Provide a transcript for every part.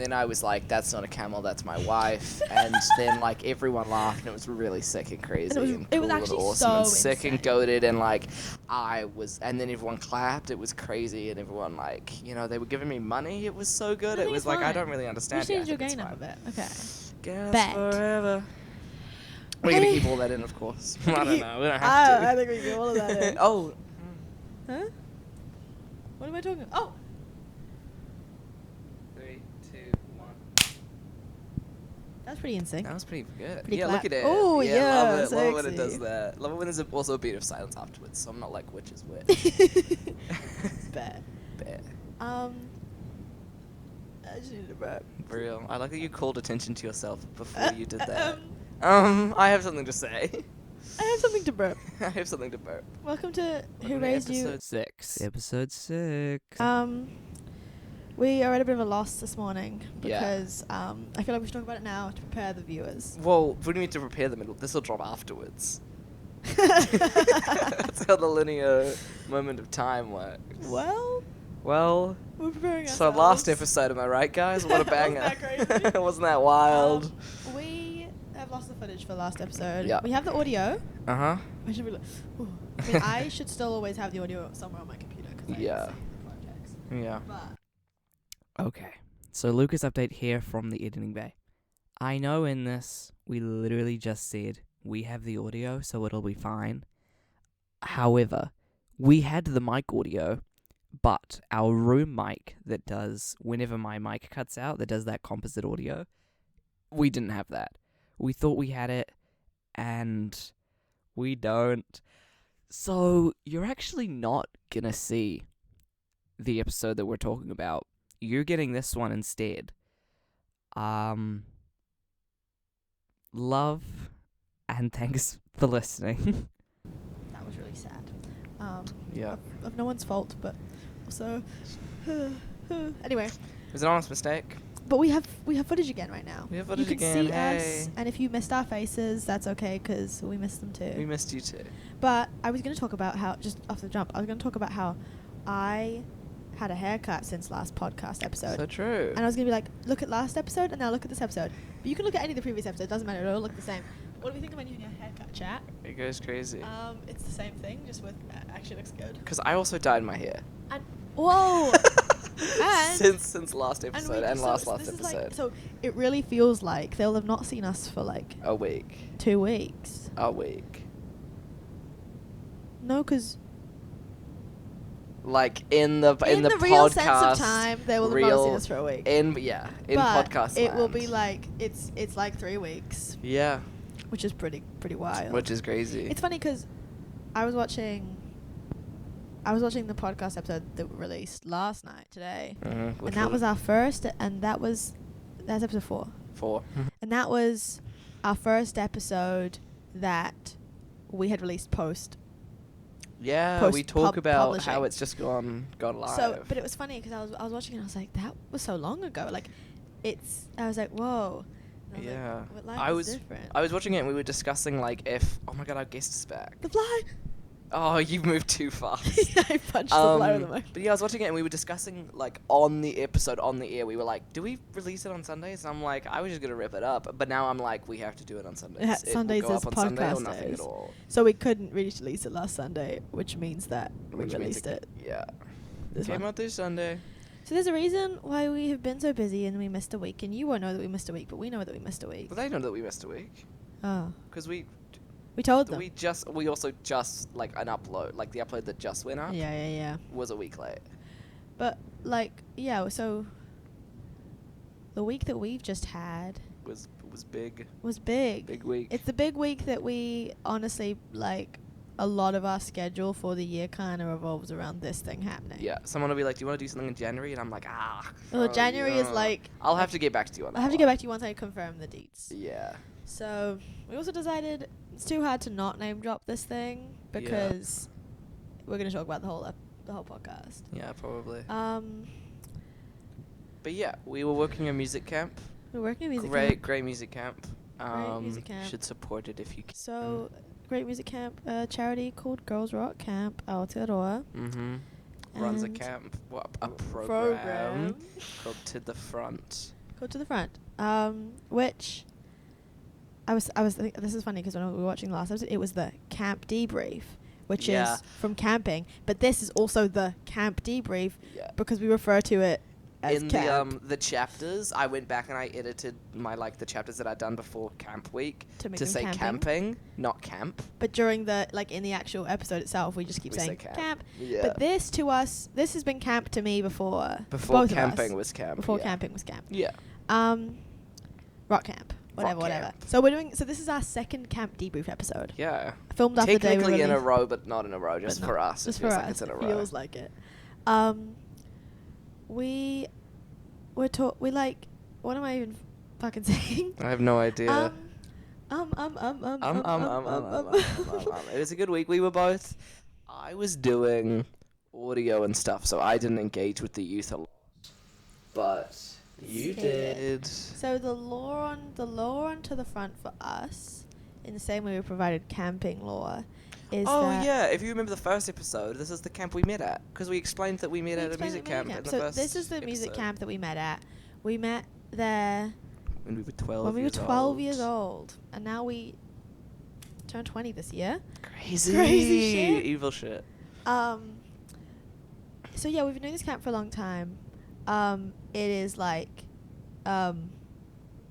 then I was like, that's not a camel, that's my wife. And then, like, everyone laughed, and it was really sick and crazy. And it was cool actually and awesome so and sick insane. and goated. And, like, and then everyone clapped. It was crazy. And everyone, like, they were giving me money. It was so good. I It think was it's like, I fine. don't really understand Which it. means you're gain up a bit. Okay. Guess Bet. forever. We're going to keep all that in, of course. I don't know. We don't have to. I think we can keep all of that in. Oh. Huh? What am I talking about? Oh! 3, 2, 1. That's pretty insane. That was pretty good. Pretty yeah, clap. look at it. Oh, yeah, Love it. Love it when it sexy. does that. Love it when there's also a beat of silence afterwards, so I'm not like, which is which. Bet. Bet. I just needed a burp. For real. I like that you called attention to yourself before you did that. I have something to say. I have something to burp. I have something to burp. Welcome to Who Welcome to Raised You. Episode 6. Episode 6. We are at a bit of a loss this morning Yeah. because I feel like we should talk about it now to prepare the viewers. Well, we need to prepare them. This will drop afterwards. That's how the linear moment of time works. Well, Well, we're preparing so ourselves. last episode, am I right, guys? What a banger. Wasn't that crazy? Wasn't that wild? We have lost the footage for last episode. Yeah. We have the audio. Uh-huh. I should be like, ooh. I mean, I should still always have the audio somewhere on my computer because I Yeah. save the projects. Yeah. But Okay. So Lucas update here from the editing bay. I know in this we literally just said we have the audio, so it'll be fine. However, we had the mic audio, but our room mic that does, whenever my mic cuts out, that does that composite audio, we didn't have that. We thought we had it, and we don't. So you're actually not gonna see the episode that we're talking about. You're getting this one instead. Love and thanks for listening. that was really sad. Yeah. Of no one's fault, but also anyway. It was an honest mistake. But we have footage again right now. We have You footage can again, see hey. us, and if you missed our faces, that's okay because we missed them too. We missed you too. But I was going to talk about how, just off the jump, I was going to talk about how I had a haircut since last podcast episode. So true. And I was going to be like, look at last episode, and now look at this episode. But you can look at any of the previous episodes, it doesn't matter, it'll all look the same. What do we think of my new haircut, chat? It goes crazy. It's the same thing, just with, actually looks good. Because I also dyed my hair. And, whoa! And since last episode we- and so last this is episode. like, so it really feels like they'll have not seen us for like A week. 2 weeks. A week. No, because Like in the in the podcast. real sense of time, they will have not seen us for a week. In but podcast. it will land. be like it's like 3 weeks, Yeah. which is pretty wild. Which is crazy. It's funny because I was watching the podcast episode that we released last night today, and that was our first, and that's episode 4. 4. And that was our first episode that we had released post. Yeah, we talk about publishing. how it's just gone live. So, but it was funny because I was watching it and I was like, that was so long ago. Like, I was like, whoa. And I was Yeah. like, but life I is was different. I was watching it and we were discussing like if oh my god, our guest is back. The fly. Oh, you've moved too fast. I punched the fly with the mic. But yeah, I was watching it and we were discussing like on the episode on the air. We were like, do we release it on Sundays? And I'm like, I was just gonna rip it up. But now I'm like, we have to do it on Sundays. Yeah, It will Sundays go is up on Sunday or podcast nothing days. at all. So we couldn't release it last Sunday, which means that we Which means released it. Yeah. This Came one. out this Sunday. So there's a reason why we have been so busy and we missed a week. And you won't know that we missed a week, but we know that we missed a week. But they know that we missed a week Oh. because we told them. we also just like an upload, like the upload that just went up Yeah. was a week late. But, like, yeah, so the week that we've just had Was big. was big. Big week. It's the big week that we honestly, like, a lot of our schedule for the year kind of revolves around this thing happening. Yeah, someone will be like, "Do you want to do something in January?" And I'm like, Well, January is yeah. like... I'll have to get back to you on that. I have to one. get back to you once I confirm the dates. Yeah. So, we also decided it's too hard to not name drop this thing because we're going to talk about the whole podcast. Yeah, probably. Um, But yeah, we were working a music camp. we're working a music Great, camp. great music camp. music camp. Should support it if you can. So, great music camp, charity called Girls Rock Camp Aotearoa. Mm-hmm. Runs a And camp. What a program called To the Front. called To the Front, which I was this is funny because when we were watching the last episode, it was the camp debrief, which is from camping, but this is also the camp debrief because we refer to it as in camp. the chapters. I went back and I edited my the chapters that I'd done before camp week to say camping, not camp. But during the in the actual episode itself, we just keep saying camp. Yeah. But this to us, this has been camp to me before. Before camping was camp. Before camping was camp. Yeah. Rock camp. Whatever. So this is our second camp debrief episode. Yeah. Filmed after the day we technically in a released. row, but not in a row. Just for us. Just it feels for like us. it's in a It row. feels like it. We what am I even fucking saying? I have no idea. It was a good week. We were both. I was doing audio and stuff, so I didn't engage with the youth a lot. But you did. So the lore on To the Front for us, in the same way we provided camping lore, is if you remember the first episode, this is the camp we met at, because we explained that we met at a music camp. In the first this is the music camp that we met at. We met there when we were 12 when we were 12 years old, and now we turned 20 this year. Crazy shit. Evil shit. So yeah, we've been doing this camp for a long time. It is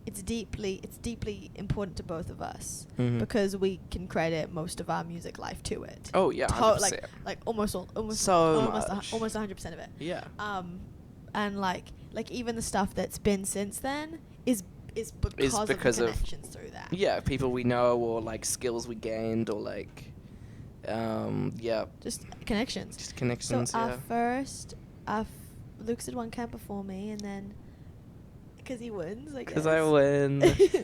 it's deeply important to both of us because we can credit most of our music life to it. Oh yeah, 100%. Almost so almost 100% of it. Yeah. And even the stuff that's been since then is because of the connections through that. Yeah, people we know or skills we gained or just connections. Just connections. So Lucas did one camp before me, and then because he wins, because I win.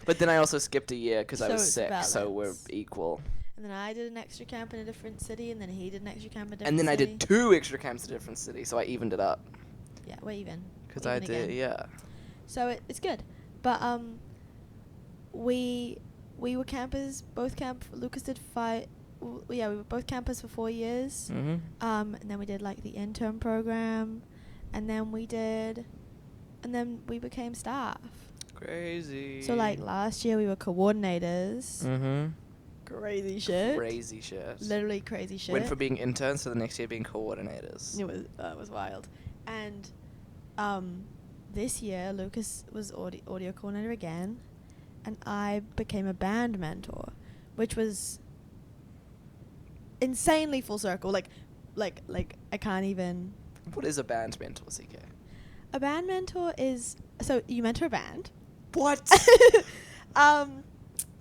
But then I also skipped a year because I was sick, so we're equal. And then I did an extra camp in a different city, and then he did an extra camp in a different city. And then I did 2 extra camps in a different city, so I evened it up. Yeah, we're even. Because I did, yeah. So it's good. But we were campers, both camp. Lucas did 5. We were both campers for 4 years. Mm-hmm. And then we did the intern program, and then we became staff. Crazy. So last year we were coordinators. Mm-hmm. Crazy shit. Crazy shit. Literally crazy shit. Went from being interns to the next year being coordinators. It was wild. And this year Lucas was audio coordinator again, and I became a band mentor, which was insanely full circle. I can't even. What is a band mentor, CK? A band mentor is you mentor a band. What?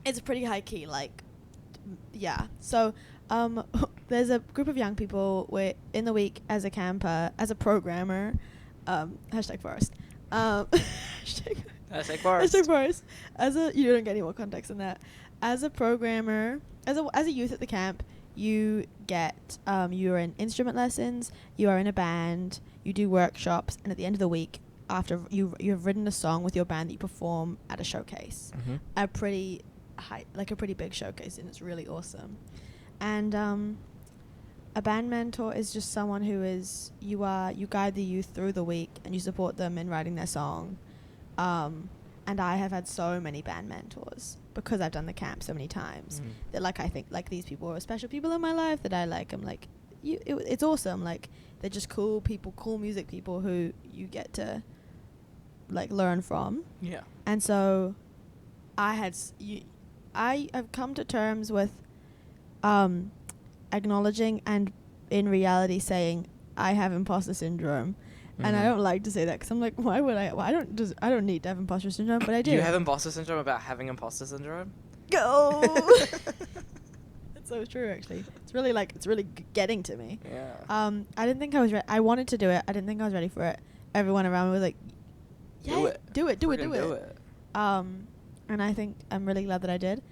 It's pretty high key. Yeah. So there's a group of young people. We're in the week as a camper, as a programmer. Hashtag Forest. Hashtag Forest. Hashtag Forest. You don't get any more context than that. As a programmer, as a youth at the camp, you get you're in instrument lessons. You are in a band. You do workshops, and at the end of the week, after you've written a song with your band that you perform at a showcase, a pretty big showcase, and it's really awesome. And a band mentor is just someone who is you guide the youth through the week and you support them in writing their song. And I have had so many band mentors because I've done the camp so many times that I think these people are special people in my life that I like. I'm it's awesome. They're just cool people, cool music people who you get to learn from. Yeah. And so I have come to terms with acknowledging and in reality saying I have imposter syndrome. And I don't like to say that because I'm why would I? Well, I don't need to have imposter syndrome, but I do. Do you have imposter syndrome about having imposter syndrome? Go. That's so true. Actually, it's really getting to me. Yeah. I didn't think I was ready. I wanted to do it. I didn't think I was ready for it. Everyone around me was like, "Yeah, do it." And I think I'm really glad that I did.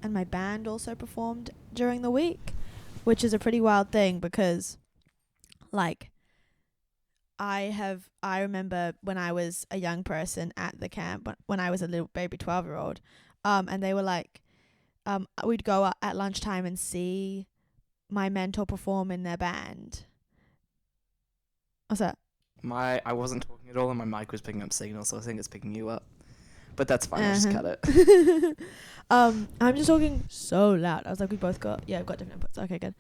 And my band also performed during the week, which is a pretty wild thing because, I remember when I was a young person at the camp, when I was a little baby 12-year-old, and they were we'd go at lunchtime and see my mentor perform in their band. What's that? I wasn't talking at all and my mic was picking up signal, so I think it's picking you up. But that's fine. I'll just cut it. I'm just talking so loud. I was like, we've got different inputs. Okay, good.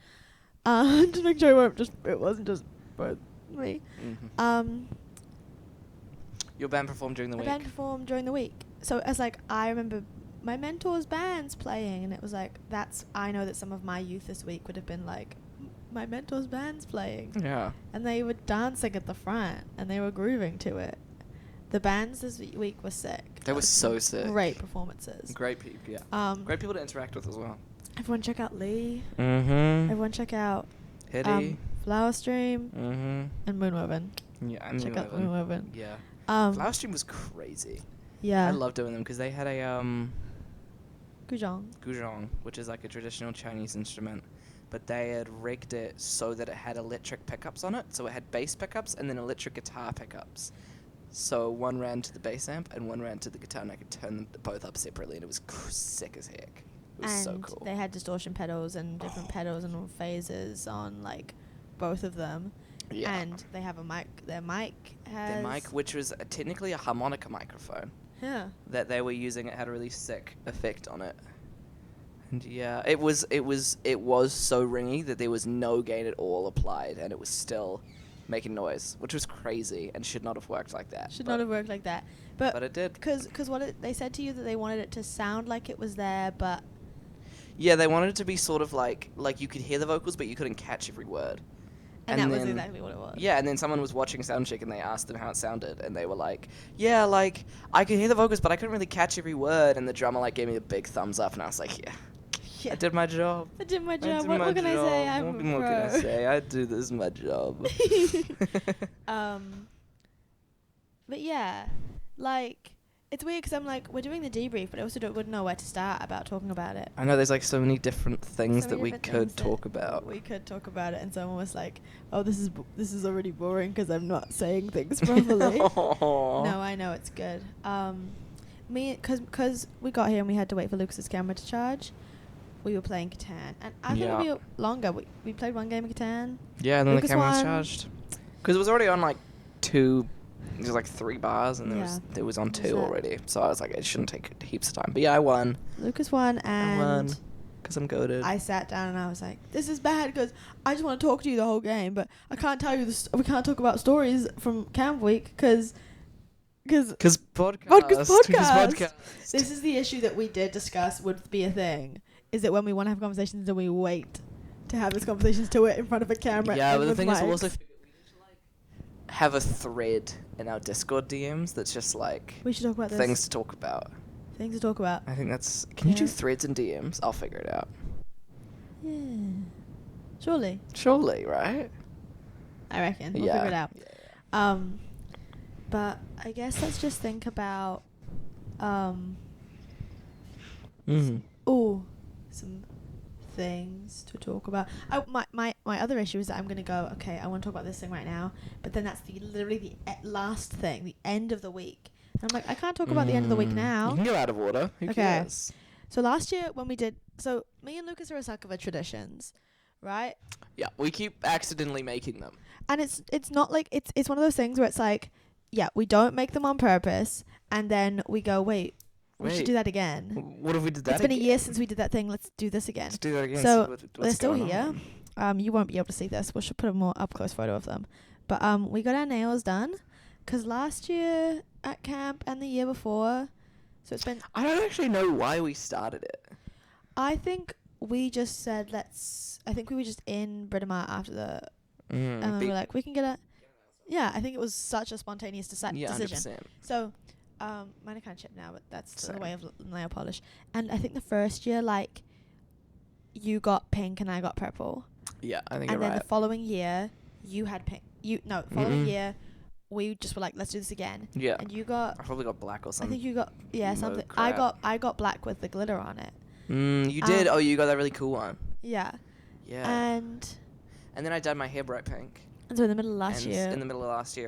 Just make sure it wasn't just both me. Mm-hmm. Your band performed during the week. My band performed during the week. So it's like, I remember my mentor's band's playing, and it was like, I know that some of my youth this week would have been like, my mentor's band's playing. Yeah. And they were dancing at the front, and they were grooving to it. The bands this week were sick. They were so sick. Great performances. Great people, yeah. Great people to interact with as well. Everyone check out Lee. Mm-hmm. Everyone check out Hitty. Flower Stream. Mm-hmm. And Moonwoven. Yeah, and check out Moonwoven. Yeah. Flower Stream was crazy. Yeah. I love doing them because they had a guzheng, which is like a traditional Chinese instrument, but they had rigged it so that it had electric pickups on it. So it had bass pickups and then electric guitar pickups. So one ran to the bass amp and one ran to the guitar, and I could turn them both up separately, and it was sick as heck. It was so cool. They had distortion pedals and different pedals and phases on like both of them. Yeah. And they have a mic. Their mic, which was technically a harmonica microphone. Yeah. That they were using, it had a really sick effect on it. And yeah, it was so ringy that there was no gain at all applied, and it was still making noise, which was crazy and should not have worked like that. But it did. Because they said to you that they wanted it to sound like it was there, but... Yeah, they wanted it to be sort of like you could hear the vocals, but you couldn't catch every word. And that was exactly what it was. Yeah, and then someone was watching soundcheck and they asked them how it sounded, and they were like, yeah, like, I could hear the vocals, but I couldn't really catch every word, and the drummer, like, gave me a big thumbs up, and I was like, yeah. I did my job. What can I say? I'm a pro. What can I say? I do this my job. But yeah, like, it's weird because I'm like, we're doing the debrief, but I also wouldn't know where to start about talking about it. I know there's like so many different things that we could talk about. We could talk about it, and someone was like, "Oh, this is already boring because I'm not saying things properly." No, I know it's good. Because we got here and we had to wait for Lucas's camera to charge. We were playing Catan, and I thought it'd be longer. We played one game of Catan. Yeah, and then Lucas the camera was won. charged because it was already on like 2. There's like 3 bars, and it was on 2 already. So I was like, it shouldn't take heaps of time. But yeah, I won. Lucas won, and I won because I'm goated. I sat down and I was like, this is bad because I just want to talk to you the whole game, but I can't tell you this. We can't talk about stories from camp week because podcast. This is the issue that we did discuss would be a thing. Is that when we want to have conversations, then we wait to have these conversations to it in front of a camera. Yeah, and but the thing is, mics. we also have a thread in our Discord DMs that's just like we should talk about things to talk about. Things to talk about. I think that's. Can you do threads and DMs? I'll figure it out. Yeah. Surely, right? I reckon. We'll figure it out. Yeah. But I guess let's just think about some things to talk about. Oh, my other issue is that I'm gonna go, okay, I want to talk about this thing right now, but then that's literally the last thing, the end of the week. And I'm like, I can't talk about the end of the week now. You can go out of order. Who cares? So last year when we did, so me and Lucas are a sucker for traditions, right? Yeah, we keep accidentally making them. And it's not like it's one of those things where it's like, yeah, we don't make them on purpose, and then we go, wait, we should do that again. What if we did that? It's been a year since we did that thing. Let's do this again. Let's do that again. So they're still here. You won't be able to see this. We should put a more up close photo of them. But we got our nails done because last year at camp and the year before, so it's been. I don't actually know why we started it. I think we just said I think we were just in Brita Mart after the. And we were like, we can get a. Yeah, I think it was such a spontaneous decision. 100%. So, mine are kind of chipped now, but that's the way of nail polish. And I think the first year, like, you got pink and I got purple. Yeah, I think you're right. And then the following year, you had pink. Following year, we just were like, let's do this again. Yeah. And you got. I probably got black or something. I think you got something. Crap. I got black with the glitter on it. You did. Oh, you got that really cool one. Yeah. Yeah. And then I dyed my hair bright pink. And so in the middle of last year.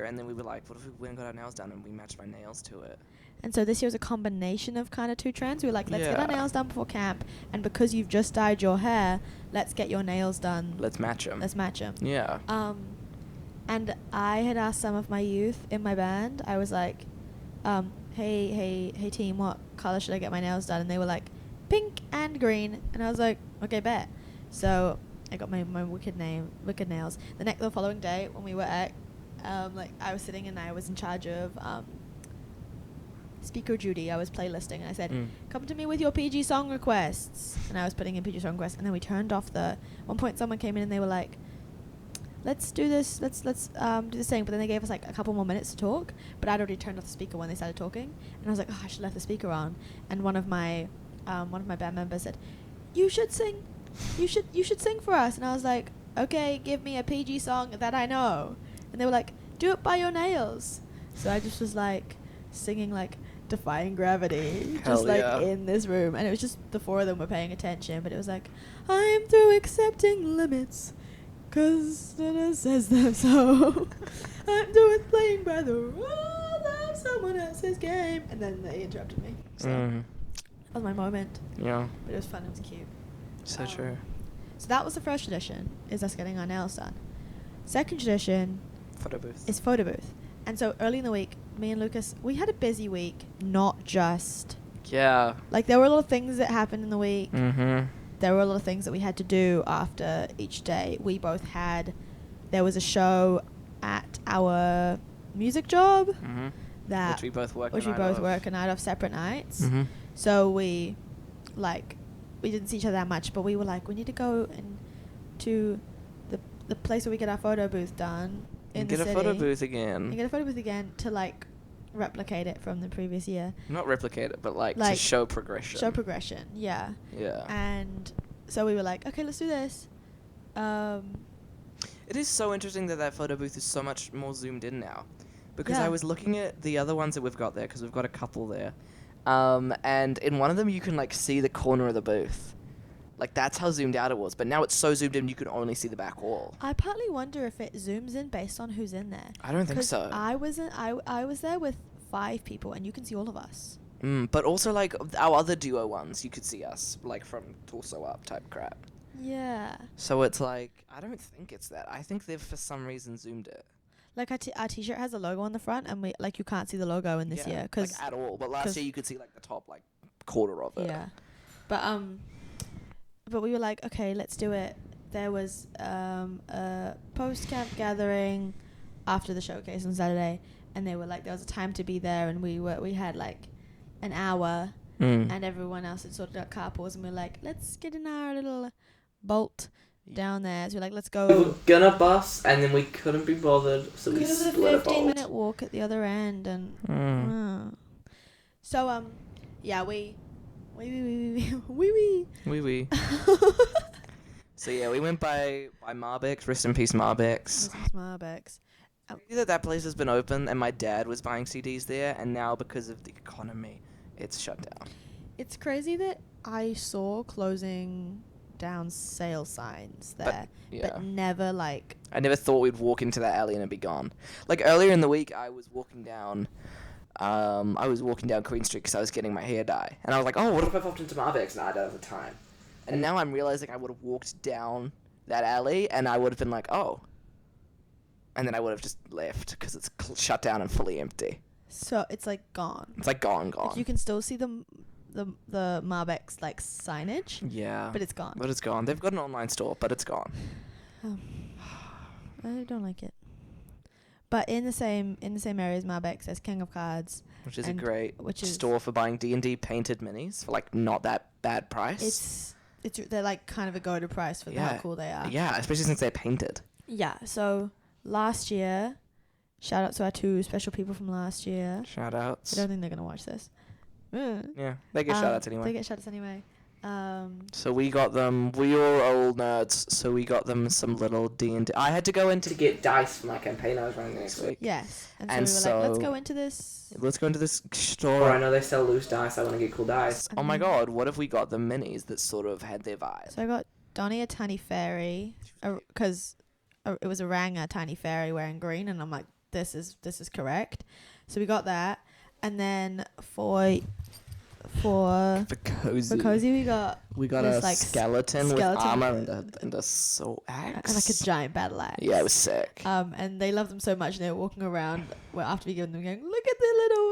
And then we were like, what if we went and got our nails done and we matched my nails to it? And so this year was a combination of kind of two trends. We were like, let's get our nails done before camp. And because you've just dyed your hair, let's get your nails done. Let's match them. Yeah. And I had asked some of my youth in my band, I was like, hey team, what color should I get my nails done? And they were like, pink and green. And I was like, okay, bet. So I got my wicked nails. The following day when we were at, like I was sitting and I was in charge of speaker duty. I was playlisting and I said, come to me with your PG song requests. And I was putting in PG song requests, and then we turned off one point someone came in and they were like, let's do this, let's do this thing. But then they gave us like a couple more minutes to talk, but I'd already turned off the speaker when they started talking, and I was like, oh, I should have left the speaker on. And one of my band members said, you should sing for us. And I was like, okay, give me a PG song that I know. And they were like, do it by your nails. So I just was like singing like Defying Gravity, Hell just like yeah. in this room, and it was just the four of them were paying attention, but it was like, I'm through accepting limits, 'cause it says them so. I'm through with playing by the rules of someone else's game. And then they interrupted me. So that was my moment. Yeah. But it was fun, it was cute. So true. So that was the first tradition, is us getting our nails done. Second tradition Photo booth. is photo booth. And so early in the week, me and Lucas, we had a busy week, not just... Yeah. Like, there were a lot of things that happened in the week. Mm-hmm. There were a lot of things that we had to do after each day. We both had... There was a show at our music job Mm-hmm. that... Which we both work a night of separate nights. Mm-hmm. So we didn't see each other that much, but we were like, we need to go to the place where we get our photo booth done in the Get a city. photo booth again. And get a photo booth again to like replicate it from the previous year. Not replicate it, but like to Like, show progression. Show progression, yeah. Yeah. And so we were like, okay, let's do this. It is so interesting that photo booth is so much more zoomed in now. Because Yeah. I was looking at the other ones that we've got there, because we've got a couple there. And in one of them, you can like see the corner of the booth. Like, that's how zoomed out it was. But now it's so zoomed in, you can only see the back wall. I partly wonder if it zooms in based on who's in there. I don't think 'Cause so. I was there with 5 people, and you can see all of us. But also, like, our other duo ones, you could see us, like, from torso up type crap. Yeah. So it's like, I don't think it's that. I think they've, for some reason, zoomed it. Like our t-shirt has a logo on the front, and we you can't see the logo in this year because like, at all. But last year, you could see, like, the top, like, quarter of it. yeah. But we were like, okay, let's do it. There was a post-camp gathering after the showcase on Saturday, and they were like, there was a time to be there, and we had like an hour, and everyone else had sorted out carpools, and we were like, let's get in our little bolt down there. So we're like, let's go. We were gonna bus, and then we couldn't be bothered, so we It was a split a 15-minute walk at the other end, and so yeah, we. Wee. So yeah, we went by Marbex. Rest in peace, Marbex. Marbex. That place has been open, and my dad was buying CDs there, and now because of the economy, it's shut down. It's crazy that I saw closing down sale signs there, but never like... I never thought we'd walk into that alley and it'd be gone. Like, earlier in the week, I was walking down Queen Street because I was getting my hair dye. And I was like, oh, what if I popped into Marbex? And I don't have the time. And now I'm realizing I would have walked down that alley and I would have been like, oh. And then I would have just left because it's shut down and fully empty. So it's like gone. It's like gone. Like, you can still see the Marbex like signage. Yeah. But it's gone. But it's gone. They've got an online store, but it's gone. I don't like it. But in the same area as Marbex, there's King of Cards, which is a great store for buying D&D painted minis for like not that bad price. They're like kind of a go-to price for how cool they are. Yeah, especially since they're painted. Yeah. So last year, shout out to our 2 special people from last year. Shout outs. I don't think they're gonna watch this. Yeah, they get shout outs anyway. They get shout outs anyway. So we got them. We were old nerds, so we got them some little D&D. I had to go in to get dice for my campaign I was running the next week. Yes, and so we were like, let's go into this. Let's go into this store. I know they sell loose dice. I want to get cool dice. Oh my god, what if we got the minis that sort of had their vibe? So I got Donnie a tiny fairy, because it was a Ranga tiny fairy wearing green, and I'm like, this is correct. So we got that, and then for cozy we got a like skeleton with armor and a sword axe and like a giant battle axe. Yeah, it was sick. And they loved them so much, and they were walking around after we gave them, going, look at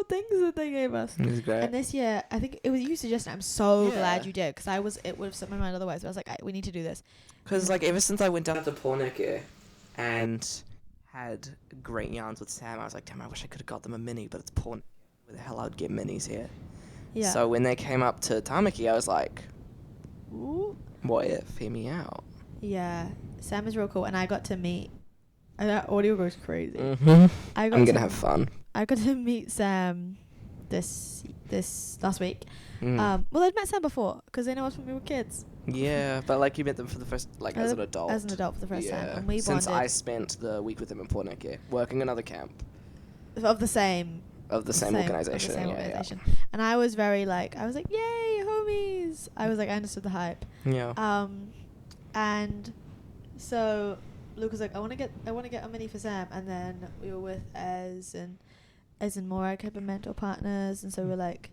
things that they gave us. It was great. And this year, I think it was you suggesting. I'm so Yeah. glad you did, because it would have slipped my mind otherwise. But I was like, we need to do this. Because, like, ever since I went down to Pornic and had great yarns with Sam, I was like, damn, I wish I could have got them a mini, but it's Pornic. Where the hell I would get minis here? Yeah. So when they came up to Tamaki, I was like, Ooh. what if? Hear me out. Yeah. Sam is real cool, and I got to meet. And that audio goes crazy. Mm-hmm. I'm I'm gonna have fun. I got to meet Sam this last week. Mm. Well, I'd met Sam before because they know us when we were kids. Yeah, but like you met them for the first, like as an adult. As an adult for the first time, Yeah. and we Since bonded I spent the week with them in Pornic, working another camp of the same organization. Of the same yeah, organization. And I was very like, yay, homies. I was like, I understood the hype. Yeah. And so Luke was like, I want to get a mini for Sam, and then we were with Ez and Morag had been mentor partners, and so we were like,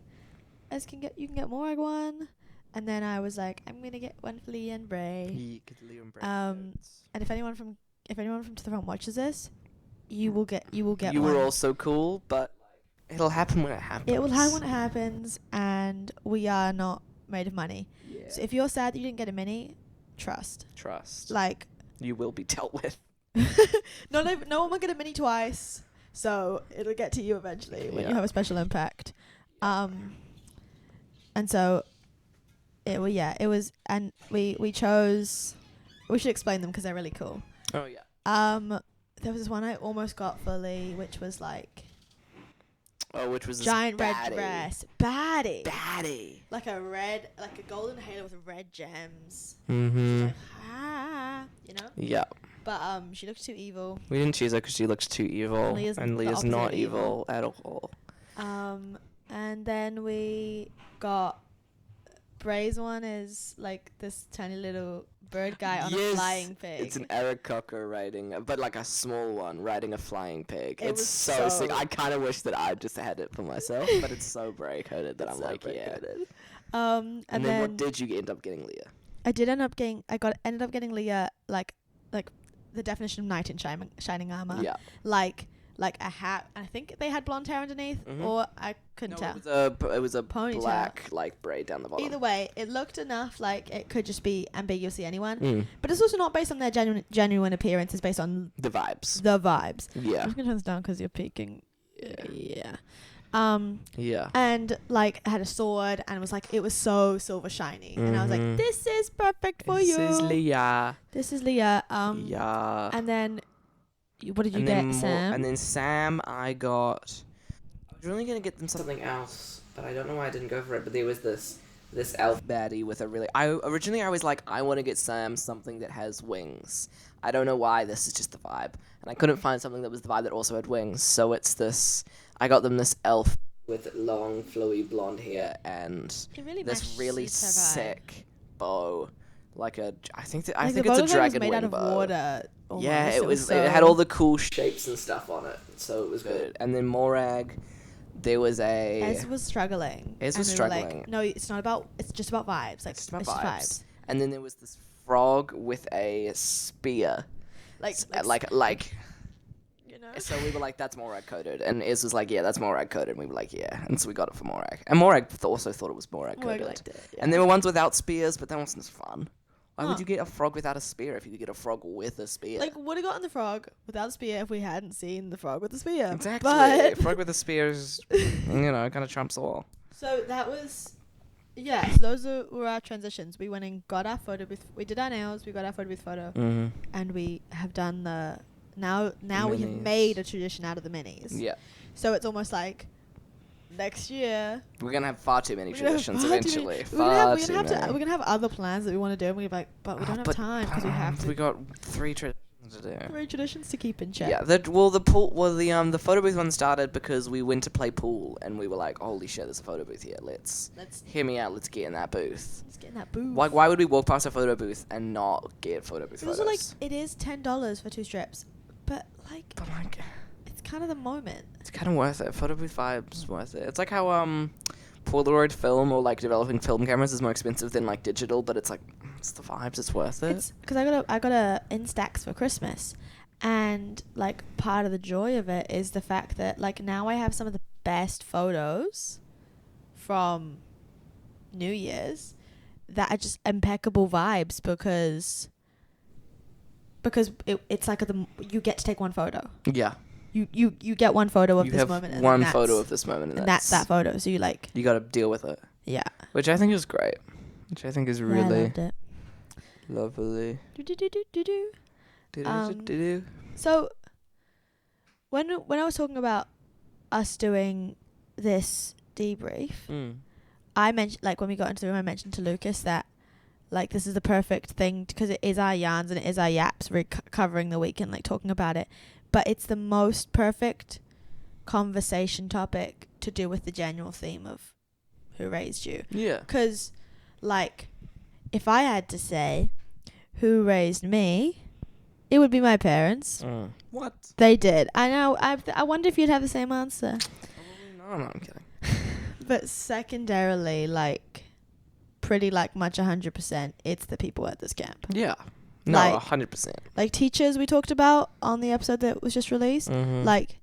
you can get Morag one, and then I was like, I'm gonna get one for Lee and Bray. And if anyone from To the Front watches this, you will get You one. were also cool, but it'll happen when it happens. It will happen when it happens, and we are not made of money. Yeah. So if you're sad that you didn't get a mini, trust. Like, you will be dealt with. no one will get a mini twice, so it'll get to you eventually when you have a special impact. And so it was, and we chose. We should explain them because they're really cool. Oh yeah. There was this one I almost got fully, which was like. Oh, which was giant this red dress, baddie, like a golden halo with red gems. Mm-hmm. Like, you know. Yeah. But she looked too evil. We didn't choose her because she looks too evil, and Leah's not evil at all. And then we got Bray's one is like this tiny little bird guy on a flying pig. It's an Eric Cocker but like a small one riding a flying pig. It's so sick. I kind of wish that I just had it for myself, but it's so Bray coded that I'm so like, yeah. Bray-coded. And then what did you end up getting, Leah? I did end up getting. Ended up getting Leah like the definition of knight in shining armor. Yeah. Like a hat. I think they had blonde hair underneath, or I couldn't tell. It was a Ponytail. black like braid down the bottom. Either way, it looked enough like it could just be ambiguously anyone. But it's also not based on their genuine appearance. It's based on the vibes. I'm Yeah. just gonna turn this down because you're peeking. Yeah. Yeah. And like had a sword and it was so silver shiny, and I was like, this is perfect for you. This is Leah. Yeah. And then. What did you get, Sam? And then Sam, I was really going to get them something else, but I don't know why I didn't go for it. But there was this elf baddie with a really... Originally I was like, I want to get Sam something that has wings. I don't know why, this is just the vibe. And I couldn't find something that was the vibe that also had wings. So it's this... I got them this elf with long, flowy blonde hair and this really sick bow. Like I think it's a dragon made wing out of bow. water. Almost. Yeah, it had all the cool shapes and stuff on it, so it was good. And then Morag, there was Ez was struggling. Like, no, it's not about. It's just about vibes. Like it's just vibes. And then there was this frog with a spear. Like. You know. So we were like, that's Morag coded, and Ez was like, yeah, that's Morag coded. And we were like, yeah, and so we got it for Morag. And Morag also thought it was Morag coded. Liked it, yeah. And there were ones without spears, but that wasn't as fun. Why would you get a frog without a spear if you could get a frog with a spear? Like, would have gotten the frog without a spear if we hadn't seen the frog with the spear. Exactly. But frog with a spear is, kind of trumps all. So that was, so those were our transitions. We went and got our photo booth. We did our nails. We got our photo booth photo. Mm-hmm. And we have done now we have made a tradition out of the minis. Yeah. So it's almost like next year we're gonna have far too many traditions eventually. We're gonna have other plans that we want to do, and we're like, but we don't have time because we have to. We got 3 traditions to do. 3 traditions to keep in check. Yeah. The photo booth one started because we went to play pool and we were like, holy shit, there's a photo booth here. Let's hear me out. Let's get in that booth. Let's get in that booth. Why would we walk past a photo booth and not get photo booth photos? Also, like, it is $10 for 2 strips, but like. It's kind of the moment. It's kind of worth it. Photo booth vibes worth it. It's like how Polaroid film or like developing film cameras is more expensive than like digital, but it's like it's the vibes. It's worth it. It's because I got a Instax for Christmas, and like part of the joy of it is the fact that like now I have some of the best photos from New Year's that are just impeccable vibes because it's like you get to take one photo. Yeah. You get one photo of You this have moment. one photo of this moment, and that's that photo. So you you got to deal with it. Yeah. Which I think is great. Which I think is really I loved it. lovely. So when I was talking about us doing this debrief, I mentioned, like, when we got into the room, I mentioned to Lucas that, like, this is the perfect thing because it is our yarns and it is our yaps covering the week and, like, talking about it. But it's the most perfect conversation topic to do with the general theme of who raised you. Yeah. Because, like, if I had to say who raised me, it would be my parents. What? They did. I know. I wonder if you'd have the same answer. Probably not. No, I'm kidding. But secondarily, like, pretty like much 100%, it's the people at this camp. Yeah. No, like, 100%. Like teachers we talked about on the episode that was just released. Mm-hmm. Like,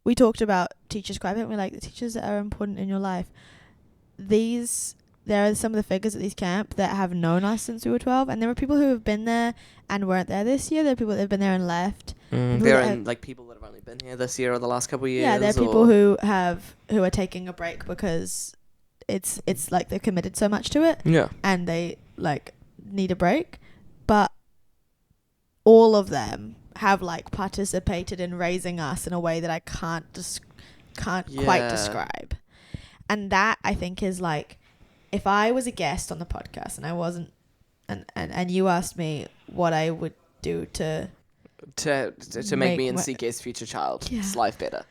we talked about teachers quite a bit. We're like, the teachers that are important in your life. There are some of the figures at this camp that have known us since we were 12. And there are people who have been there and weren't there this year. There are people that have been there and left. There are like people that have only been here this year or the last couple of years. Yeah, there are people who are taking a break because it's like they've committed so much to it. Yeah. And they, like, need a break. But all of them have, like, participated in raising us in a way that I can't quite describe. And that, I think, is, like, if I was a guest on the podcast and I wasn't, and you asked me what I would do to make me and CK's future child's life better.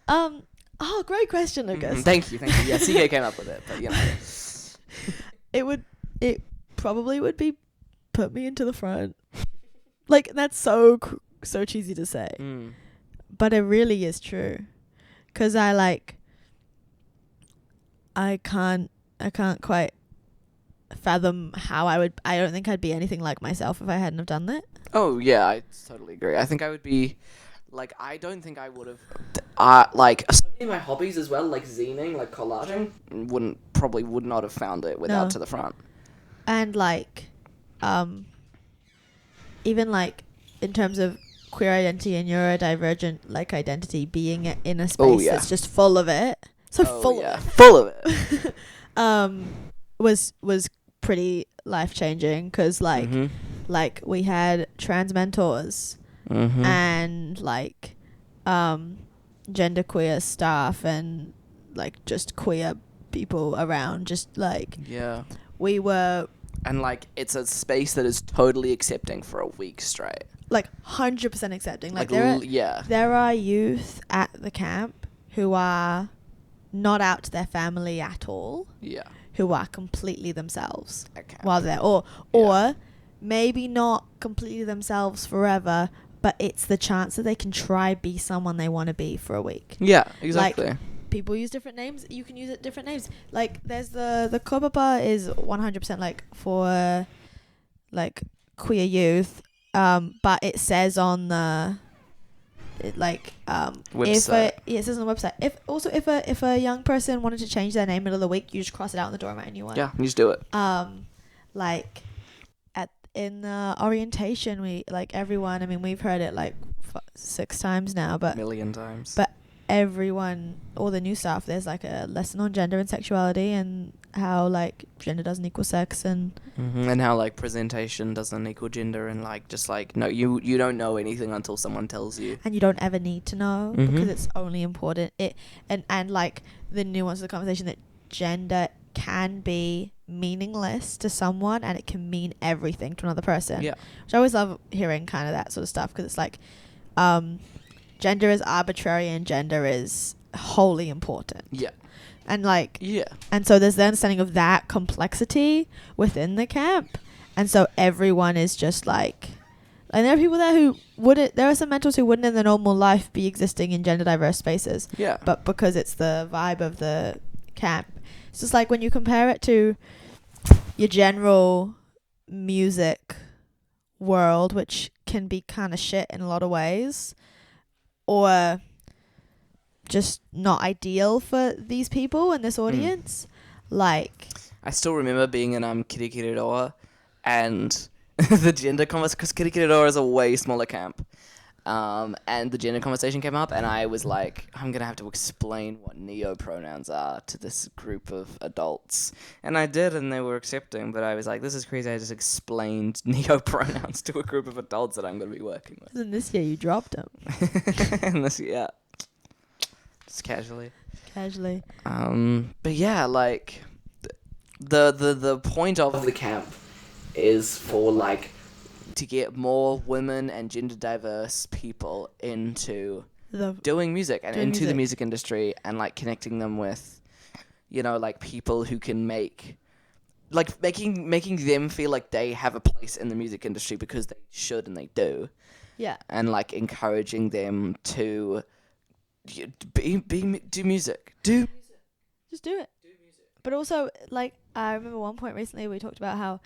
Oh, great question, Lucas. Thank you. Yeah, CK came up with it, but, you know. It probably would be put me into the front. Like, that's so cheesy to say. But it really is true. 'Cause I can't quite fathom how I don't think I'd be anything like myself if I hadn't have done that. Oh, yeah, I totally agree. I think I would be, like, I don't think I would have, like, so many of my hobbies as well, like zining, like collaging, would not have found it without To the Front. And, like, even, like, in terms of queer identity and neurodivergent, like, identity, being in a space that's just full of it. Full of it. Was pretty life-changing because, like, like, we had trans mentors and, like, genderqueer staff and, like, just queer people around. Just, like, we were... And, like, it's a space that is totally accepting for a week straight. Like, 100% accepting. Like, there are youth at the camp who are not out to their family at all. Yeah. Who are completely themselves Okay. while they're there. Or maybe not completely themselves forever, but it's the chance that they can try be someone they want to be for a week. Yeah, exactly. Like, people use different names. You can use it different names. Like, there's the Kobapa is 100% like for, like, queer youth. But it says on the... website. It says on the website. If a young person wanted to change their name middle of the week, you just cross it out on the door and write a new one. Yeah, you just do it. Like, in the orientation, we, like, everyone, I mean, we've heard it like 6 times now, but... million times. But everyone, all the new staff, there's, like, a lesson on gender and sexuality and how, like, gender doesn't equal sex and how, like, presentation doesn't equal gender and, like, just, like, no, you don't know anything until someone tells you. And you don't ever need to know because it's only important. And like, the nuance of the conversation that gender can be meaningless to someone and it can mean everything to another person. Yeah. Which I always love hearing kind of that sort of stuff because it's like, gender is arbitrary and gender is wholly important. Yeah. And, like... Yeah. And so there's the understanding of that complexity within the camp. And so everyone is just, like... And there are people there who wouldn't... There are some mentors who wouldn't in their normal life be existing in gender diverse spaces. Yeah. But because it's the vibe of the camp. It's just like when you compare it to your general music world, which can be kind of shit in a lot of ways. Or... just not ideal for these people and this audience. Like, I still remember being in Kirikiriroa and the gender conversation, because Kirikiriroa is a way smaller camp. And the gender conversation came up, and I was like, I'm going to have to explain what neo pronouns are to this group of adults. And I did, and they were accepting, but I was like, this is crazy. I just explained neo pronouns to a group of adults that I'm going to be working with. in this year you dropped them And this, yeah, just casually. But yeah, like, the point of the camp is for, like, to get more women and gender diverse people into doing music and into the music industry, and like connecting them with, you know, like people who can make, like making them feel like they have a place in the music industry because they should and they do. Yeah. And like encouraging them to do music. Just do it. But also, like, I remember one point recently we talked about how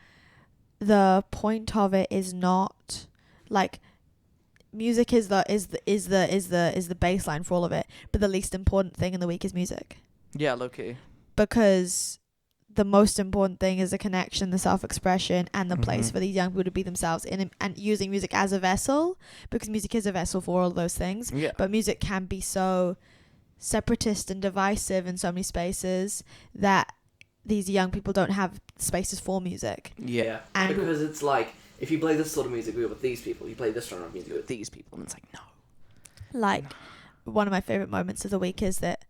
the point of it is not like music is the baseline for all of it, but the least important thing in the week is music. Yeah, low-key. Because the most important thing is the connection, the self-expression, and the place for these young people to be themselves in, and using music as a vessel, because music is a vessel for all of those things. Yeah. But music can be so separatist and divisive in so many spaces that these young people don't have spaces for music. Yeah. And because it's like, if you play this sort of music with these people, you play this sort of music with these people, and it's like, no. Like, one of my favorite moments of the week is that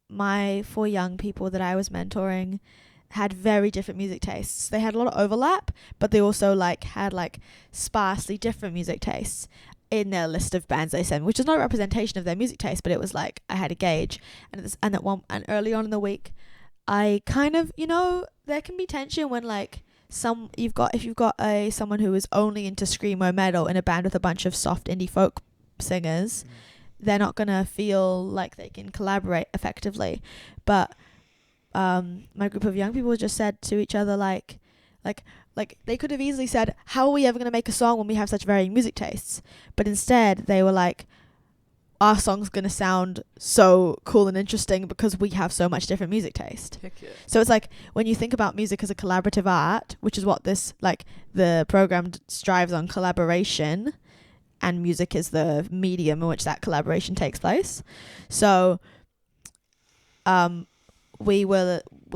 my 4 young people that I was mentoring had very different music tastes. They had a lot of overlap, but they also like had like sparsely different music tastes in their list of bands they sent, which is not a representation of their music taste, but it was like I had a gauge. And early on in the week, I kind of, you know, there can be tension when like if you've got someone who is only into screamo metal in a band with a bunch of soft indie folk singers, they're not gonna feel like they can collaborate effectively. But my group of young people just said to each other like they could have easily said, how are we ever gonna make a song when we have such varying music tastes? But instead they were like, our song's gonna sound so cool and interesting because we have so much different music taste. Heck yeah. So it's like, when you think about music as a collaborative art, which is what this, like, the program strives on, collaboration, and music is the medium in which that collaboration takes place. So we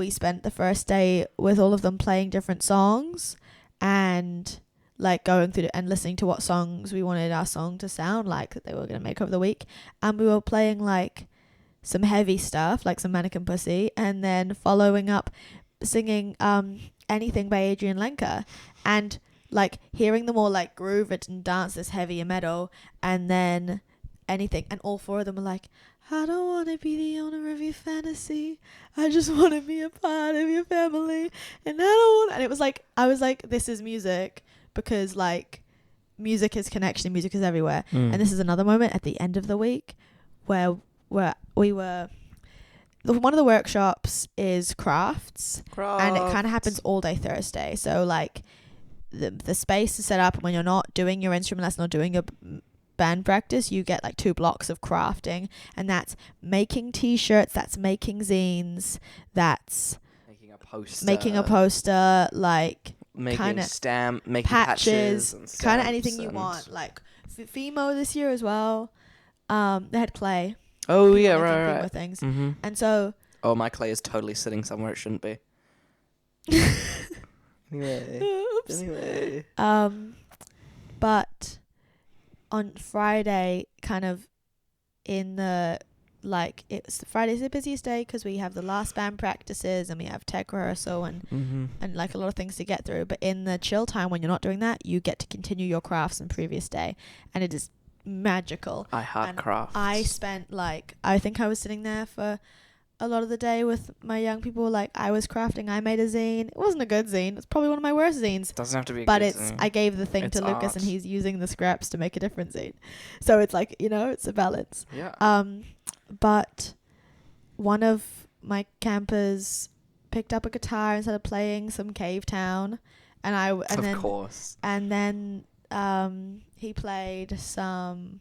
spent the first day with all of them playing different songs and like going through and listening to what songs we wanted our song to sound like that they were going to make over the week. And we were playing like some heavy stuff, like some Mannequin Pussy, and then following up singing Anything by Adrian Lenker, and like hearing them all like groove it and dance this heavier metal, and then Anything, and all 4 of them were like, I don't want to be the owner of your fantasy, I just want to be a part of your family, and I don't want, and it was like, I was like, this is music, because like music is connection, music is everywhere. And this is another moment at the end of the week where we were, one of the workshops is crafts. And it kind of happens all day Thursday. So like the space is set up, and when you're not doing your instrument lesson or doing your band practice, you get like 2 blocks of crafting, and that's making t-shirts, that's making zines, that's making a poster, like making making patches, and kind of anything you want. Like FEMO this year as well, they had clay. Oh People yeah, making right. FEMO things. And so my clay is totally sitting somewhere it shouldn't be. Anyway. But on Friday, kind of in the, like, Friday's the busiest day because we have the last band practices and we have tech rehearsal and like a lot of things to get through. But in the chill time, when you're not doing that, you get to continue your crafts from previous day, and it is magical. I heart crafts. I spent like, I think I was sitting there for a lot of the day with my young people. Like, I was crafting. I made a zine. It wasn't a good zine. It's probably one of my worst zines. Doesn't have to be a but good it's zine. I gave the thing It's to Lucas art. and he's using the scraps to make a different zine. So it's like, you know, it's a balance. Yeah. But one of my campers picked up a guitar and started playing some Cave Town, and of course. and then he played some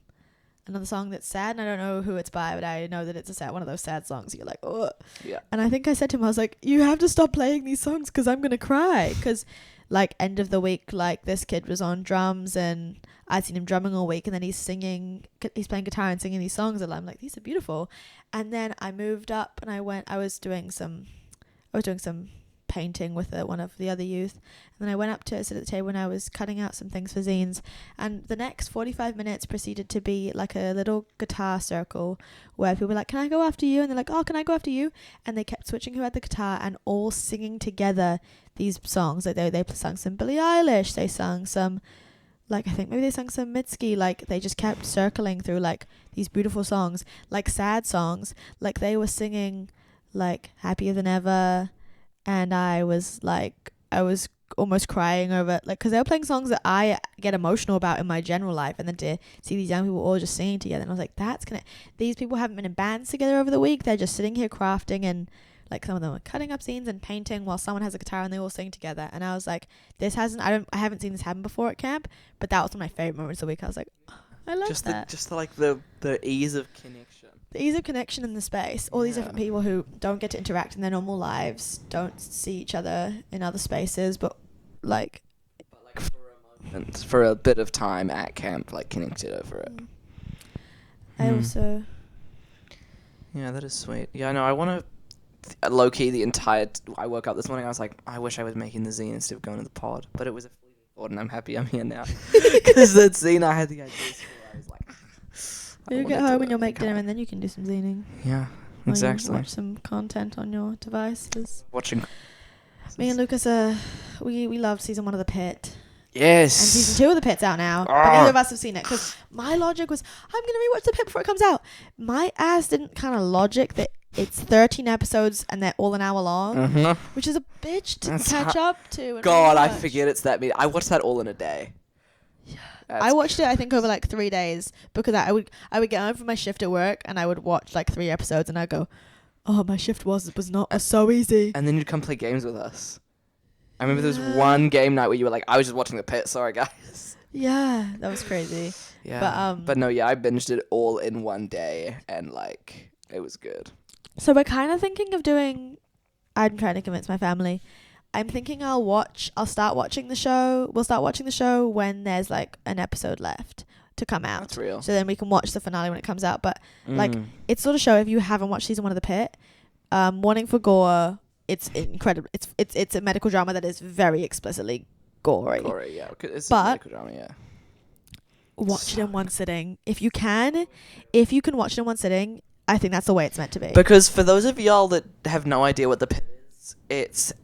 another song that's sad, and I don't know who it's by, but I know that it's a sad one of those sad songs. You're like, oh. Yeah. And I think I said to him, I was like, you have to stop playing these songs because I'm gonna cry. Because like end of the week, like this kid was on drums and I'd seen him drumming all week, and then he's playing guitar and singing these songs, and I'm like, these are beautiful. And then I moved up and I was doing some painting with one of the other youth, and then I went up to sit at the table and I was cutting out some things for zines, and the next 45 minutes proceeded to be like a little guitar circle where people were like, can I go after you? And they're like, oh, can I go after you? And they kept switching who had the guitar and all singing together these songs. Like they sung some Billie Eilish, they sung some, like I think maybe they sung some Mitski. Like they just kept circling through like these beautiful songs, like sad songs. Like they were singing like Happier Than Ever, and I was almost crying over it, like, because they were playing songs that I get emotional about in my general life, and then to see these young people all just singing together, and I was like, these people haven't been in bands together over the week, they're just sitting here crafting, and like some of them are cutting up scenes and painting while someone has a guitar and they all sing together. And I was like, I haven't seen this happen before at camp, but that was one of my favorite moments of the week. I was like, oh, I love that. Just like the ease of connection. The ease of connection in the space. All these different people who don't get to interact in their normal lives, don't see each other in other spaces, but like for a moment, for a bit of time at camp, like connected over it. I also... Yeah, that is sweet. Yeah, I know, I want to... low-key, I woke up this morning, I was like, I wish I was making the zine instead of going to the pod, but it was a fleeting thought, and I'm happy I'm here now. Because that zine I had the ideas for, I was like... You get home and you'll make dinner and then you can do some zine. Yeah, Or exactly. you watch some content on your devices. Watching. Me and Lucas, we loved season 1 of The Pitt. Yes. And season 2 of The Pitt's out now. But neither of us have seen it. Because my logic was, I'm going to rewatch The Pitt before it comes out. My ass didn't kind of logic that it's 13 episodes and they're all an hour long. Which is a bitch to catch up to. God, I forget it's that many. I watched that all in a day. I watched it, I think, over like 3 days, because I would get home from my shift at work and I would watch like 3 episodes and I'd go, oh, my shift was so easy. And then you'd come play games with us. I remember there was one game night where you were like, I was just watching The Pit, sorry guys. Yeah, that was crazy. Yeah. But no, yeah, I binged it all in one day and like, it was good. So we're kind of thinking of doing, I'm trying to convince my family, I'm thinking We'll start watching the show when there's like an episode left to come out. That's real. So then we can watch the finale when it comes out. But like, it's sort of show, if you haven't watched season 1 of The Pit, Warning for Gore, it's incredible. It's a medical drama that is very explicitly gory. Gory, yeah. It's a medical drama, yeah. Watch it in one sitting. If you can watch it in one sitting, I think that's the way it's meant to be. Because for those of y'all that have no idea what The Pit is, it's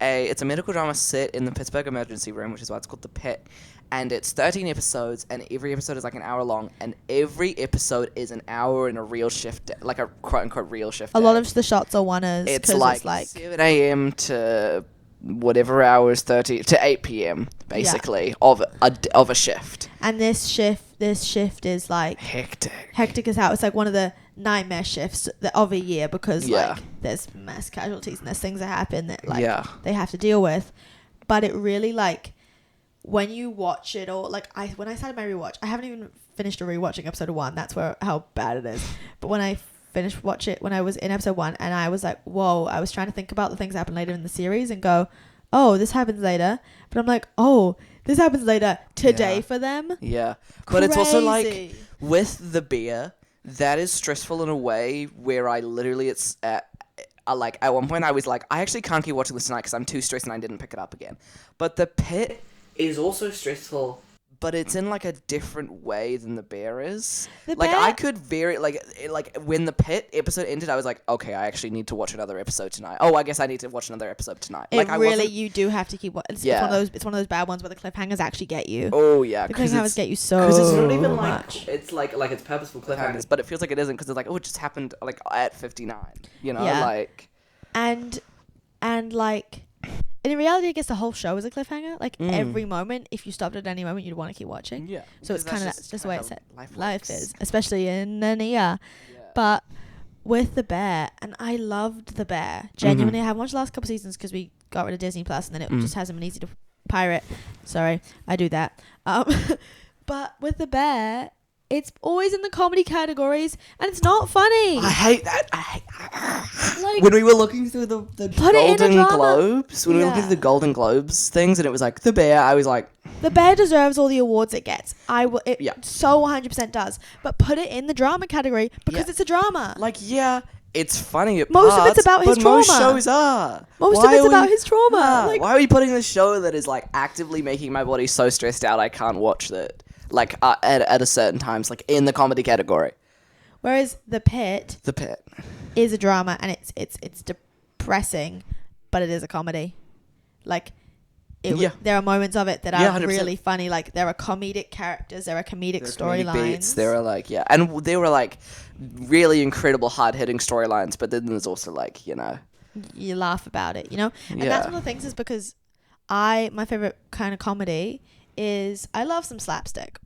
a medical drama set in the Pittsburgh emergency room, which is why it's called The Pit. And it's 13 episodes, and every episode is like an hour long, and every episode is an hour in a real shift, like a quote-unquote real shift. A lot of the shots are one-ers. It's like 7 a.m. to whatever hours, 30 to 8 p.m. basically of a shift. And this shift is like hectic as hell. It's like one of the nightmare shifts of a year, because like there's mass casualties and there's things that happen that like they have to deal with. But it really, like, when you watch it, or like when I started my rewatch, I haven't even finished rewatching episode 1. That's how bad it is. But when I finished watch it, when I was in episode 1, and I was like, whoa, I was trying to think about the things that happen later in the series and go, oh, this happens later. But I'm like, oh, this happens later today for them. Yeah. But it's also like, with the beer, that is stressful in a way where I literally, like, at one point I was like, I actually can't keep watching this tonight because I'm too stressed and I didn't pick it up again. But The Pit is also stressful, but it's in like a different way than The Bear is. I could like when The Pit episode ended, I was like, okay, I actually need to watch another episode tonight. Oh, I guess I need to watch another episode tonight. You do have to keep watching. It's one of those bad ones where the cliffhangers actually get you. Oh yeah, the cliffhangers get you so because it's not even much. It's like it's purposeful cliffhangers, but it feels like it isn't, because it's like, oh, it just happened like at 59. You know, like and like. And in reality, I guess the whole show is a cliffhanger. Like, every moment, if you stopped at any moment, you'd want to keep watching. Yeah. So it's kind of just the way it's set. Life is. is, especially in Narnia. Yeah. But with The Bear, and I loved The Bear. Genuinely, I haven't watched the last couple seasons because we got rid of Disney Plus, and then it just hasn't been easy to pirate. Sorry, I do that. But with The Bear, it's always in the comedy categories, and it's not funny. I hate that. Like, When we were looking through the Put it in a Golden drama. Globes, when we were looking through the Golden Globes things, and it was like The Bear, I was like, The Bear deserves all the awards it gets. It Yeah. so 100% does. But put it in the drama category because Yeah. it's a drama. like, yeah, it's funny at Most of parts, it's about his but most trauma. shows are. Most Why of it's are about we- his trauma. Nah, Like, why are we putting this show that is, like, actively making my body so stressed out I can't watch it? Like, at a certain times, like, in the comedy category. whereas The Pit The Pit. is a drama, and it's depressing, but it is a comedy. Like, Yeah. there are moments of it that Yeah, are 100%. really funny. Like, there are comedic characters, there are comedic There are comedic beats, storylines. there are, like, yeah. And there were, like, really incredible hard-hitting storylines, but then there's also, like, you know. You laugh about it, you know? And Yeah. that's one of the things is because my favorite kind of comedy is I love some slapstick.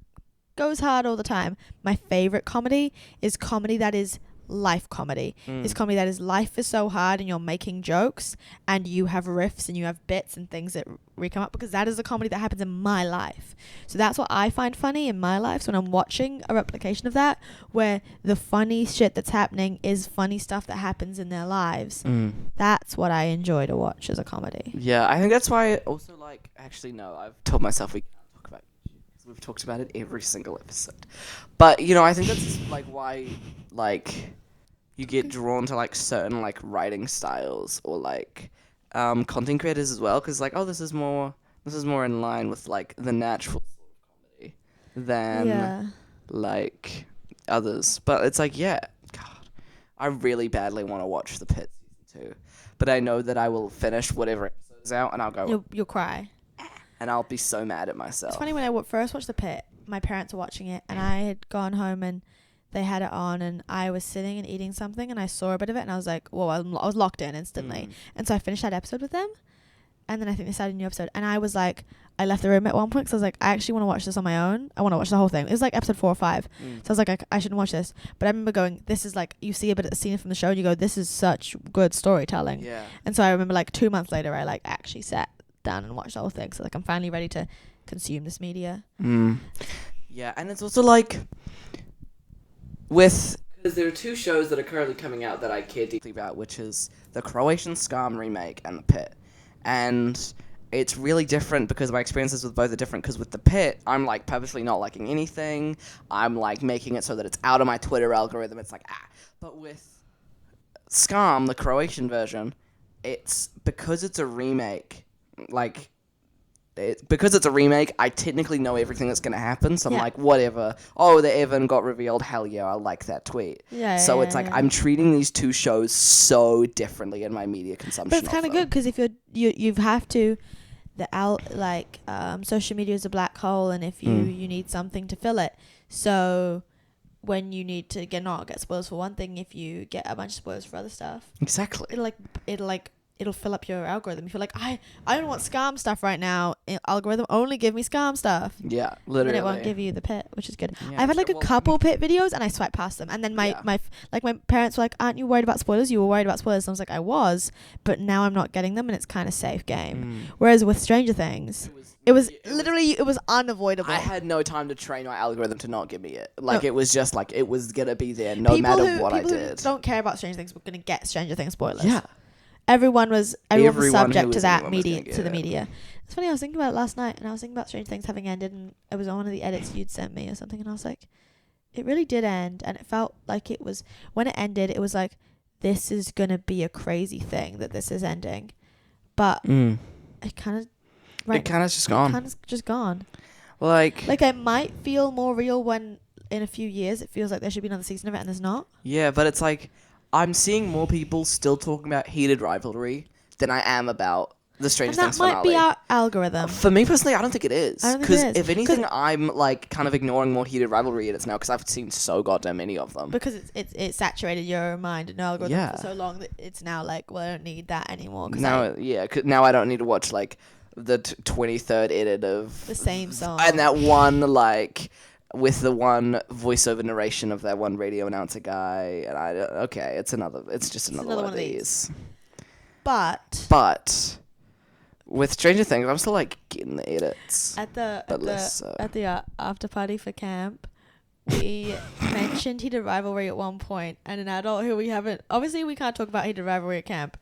Goes hard all the time. My favorite comedy is comedy that is life comedy. It's comedy that is life is so hard and you're making jokes and you have riffs and you have bits and things that come up, because that is the comedy that happens in my life. So that's what I find funny in my life. So when I'm watching a replication of that, where the funny shit that's happening is funny stuff that happens in their lives, that's what I enjoy to watch as a comedy. Yeah, I think that's why also, like, actually, no, I've told myself we can't talk about it because we've talked about it every single episode. But, you know, I think that's, like, why, like, you get drawn to, like, certain, like, writing styles or, like, content creators as well, because, like, oh, this is more in line with, like, the natural sort of comedy than, like, others. But it's like, yeah, God, I really badly want to watch The Pit season 2. But I know that I will finish whatever episode is out, and I'll go, You'll cry. and I'll be so mad at myself. It's funny, when I first watched The Pit, my parents were watching it, and I had gone home and they had it on, and I was sitting and eating something, and I saw a bit of it, and I was like, whoa, I was locked in instantly. And so I finished that episode with them, and then I think they started a new episode, and I was like, I left the room at one point because I was like, I actually want to watch this on my own. I want to watch the whole thing. It was like episode 4 or 5. So I was like, I shouldn't watch this. But I remember going, this is like, you see a bit of the scene from the show, and you go, this is such good storytelling. Yeah. And so I remember, like, 2 months later, I, like, actually sat down and watched the whole thing. So, like, I'm finally ready to consume this media. Yeah, and it's also, like, because there are 2 shows that are currently coming out that I care deeply about, which is the Croatian Scam remake and The Pit. And it's really different because my experiences with both are different, because with The Pit, I'm, like, purposely not liking anything. I'm, like, making it so that it's out of my Twitter algorithm. It's like, But with Scam, the Croatian version, it's because it's a remake, like, because it's a remake, I technically know everything that's going to happen, so I'm like, whatever. Oh, the Evan got revealed, hell yeah, I like that tweet. So it's like, I'm treating these 2 shows so differently in my media consumption. But it's kind of good, because if you have to, social media is a black hole, and if you need something to fill it. So when you need to get spoilers for one thing, if you get a bunch of spoilers for other stuff, Exactly. it'll fill up your algorithm. If you're like, I don't want scam stuff right now, algorithm only give me scam stuff. Yeah, literally. And it won't give you the Pit, which is good. Yeah, I've had like sure, a couple Pit videos, and I swipe past them. And then my parents were like, aren't you worried about spoilers? You were worried about spoilers. And I was like, I was, but now I'm not getting them, and it's kind of safe game. Whereas with Stranger Things, it was unavoidable. I had no time to train my algorithm to not give me it. Like, it was just like, it was going to be there no matter what I people did. who don't care about Stranger Things were going to get Stranger Things spoilers. Yeah. Everyone was Everyone subject who to was that anyone was media, gonna get to the it. media. It's funny, I was thinking about it last night, and I was thinking about Stranger Things having ended, and it was on one of the edits you'd sent me or something, and I was like, it really did end, and it felt like it was, when it ended, it was like, this is going to be a crazy thing that this is ending. But it kind of... It kind of just gone. Kind of just gone. Like, it might feel more real when, in a few years, it feels like there should be another season of it, and there's not. yeah, but it's like, I'm seeing more people still talking about heated rivalry than I am about the Stranger Things And that finale. might be our algorithm. For me personally, I don't think it is. I don't think it Because is. if anything, I'm like kind of ignoring more heated rivalry edits now because I've seen so goddamn many of them. Because it's saturated your mind and algorithm Yeah. for so long that it's now like, well, I don't need that anymore. Now, now I don't need to watch like the 23rd edit of The same song. and that one like with the one voiceover narration of that one radio announcer guy, and it's just another one of these. But with Stranger Things, I'm still like getting the edits. at the but less so. after party for camp, we mentioned heated rivalry at one point, and an adult who we haven't. Obviously, we can't talk about heated rivalry at camp.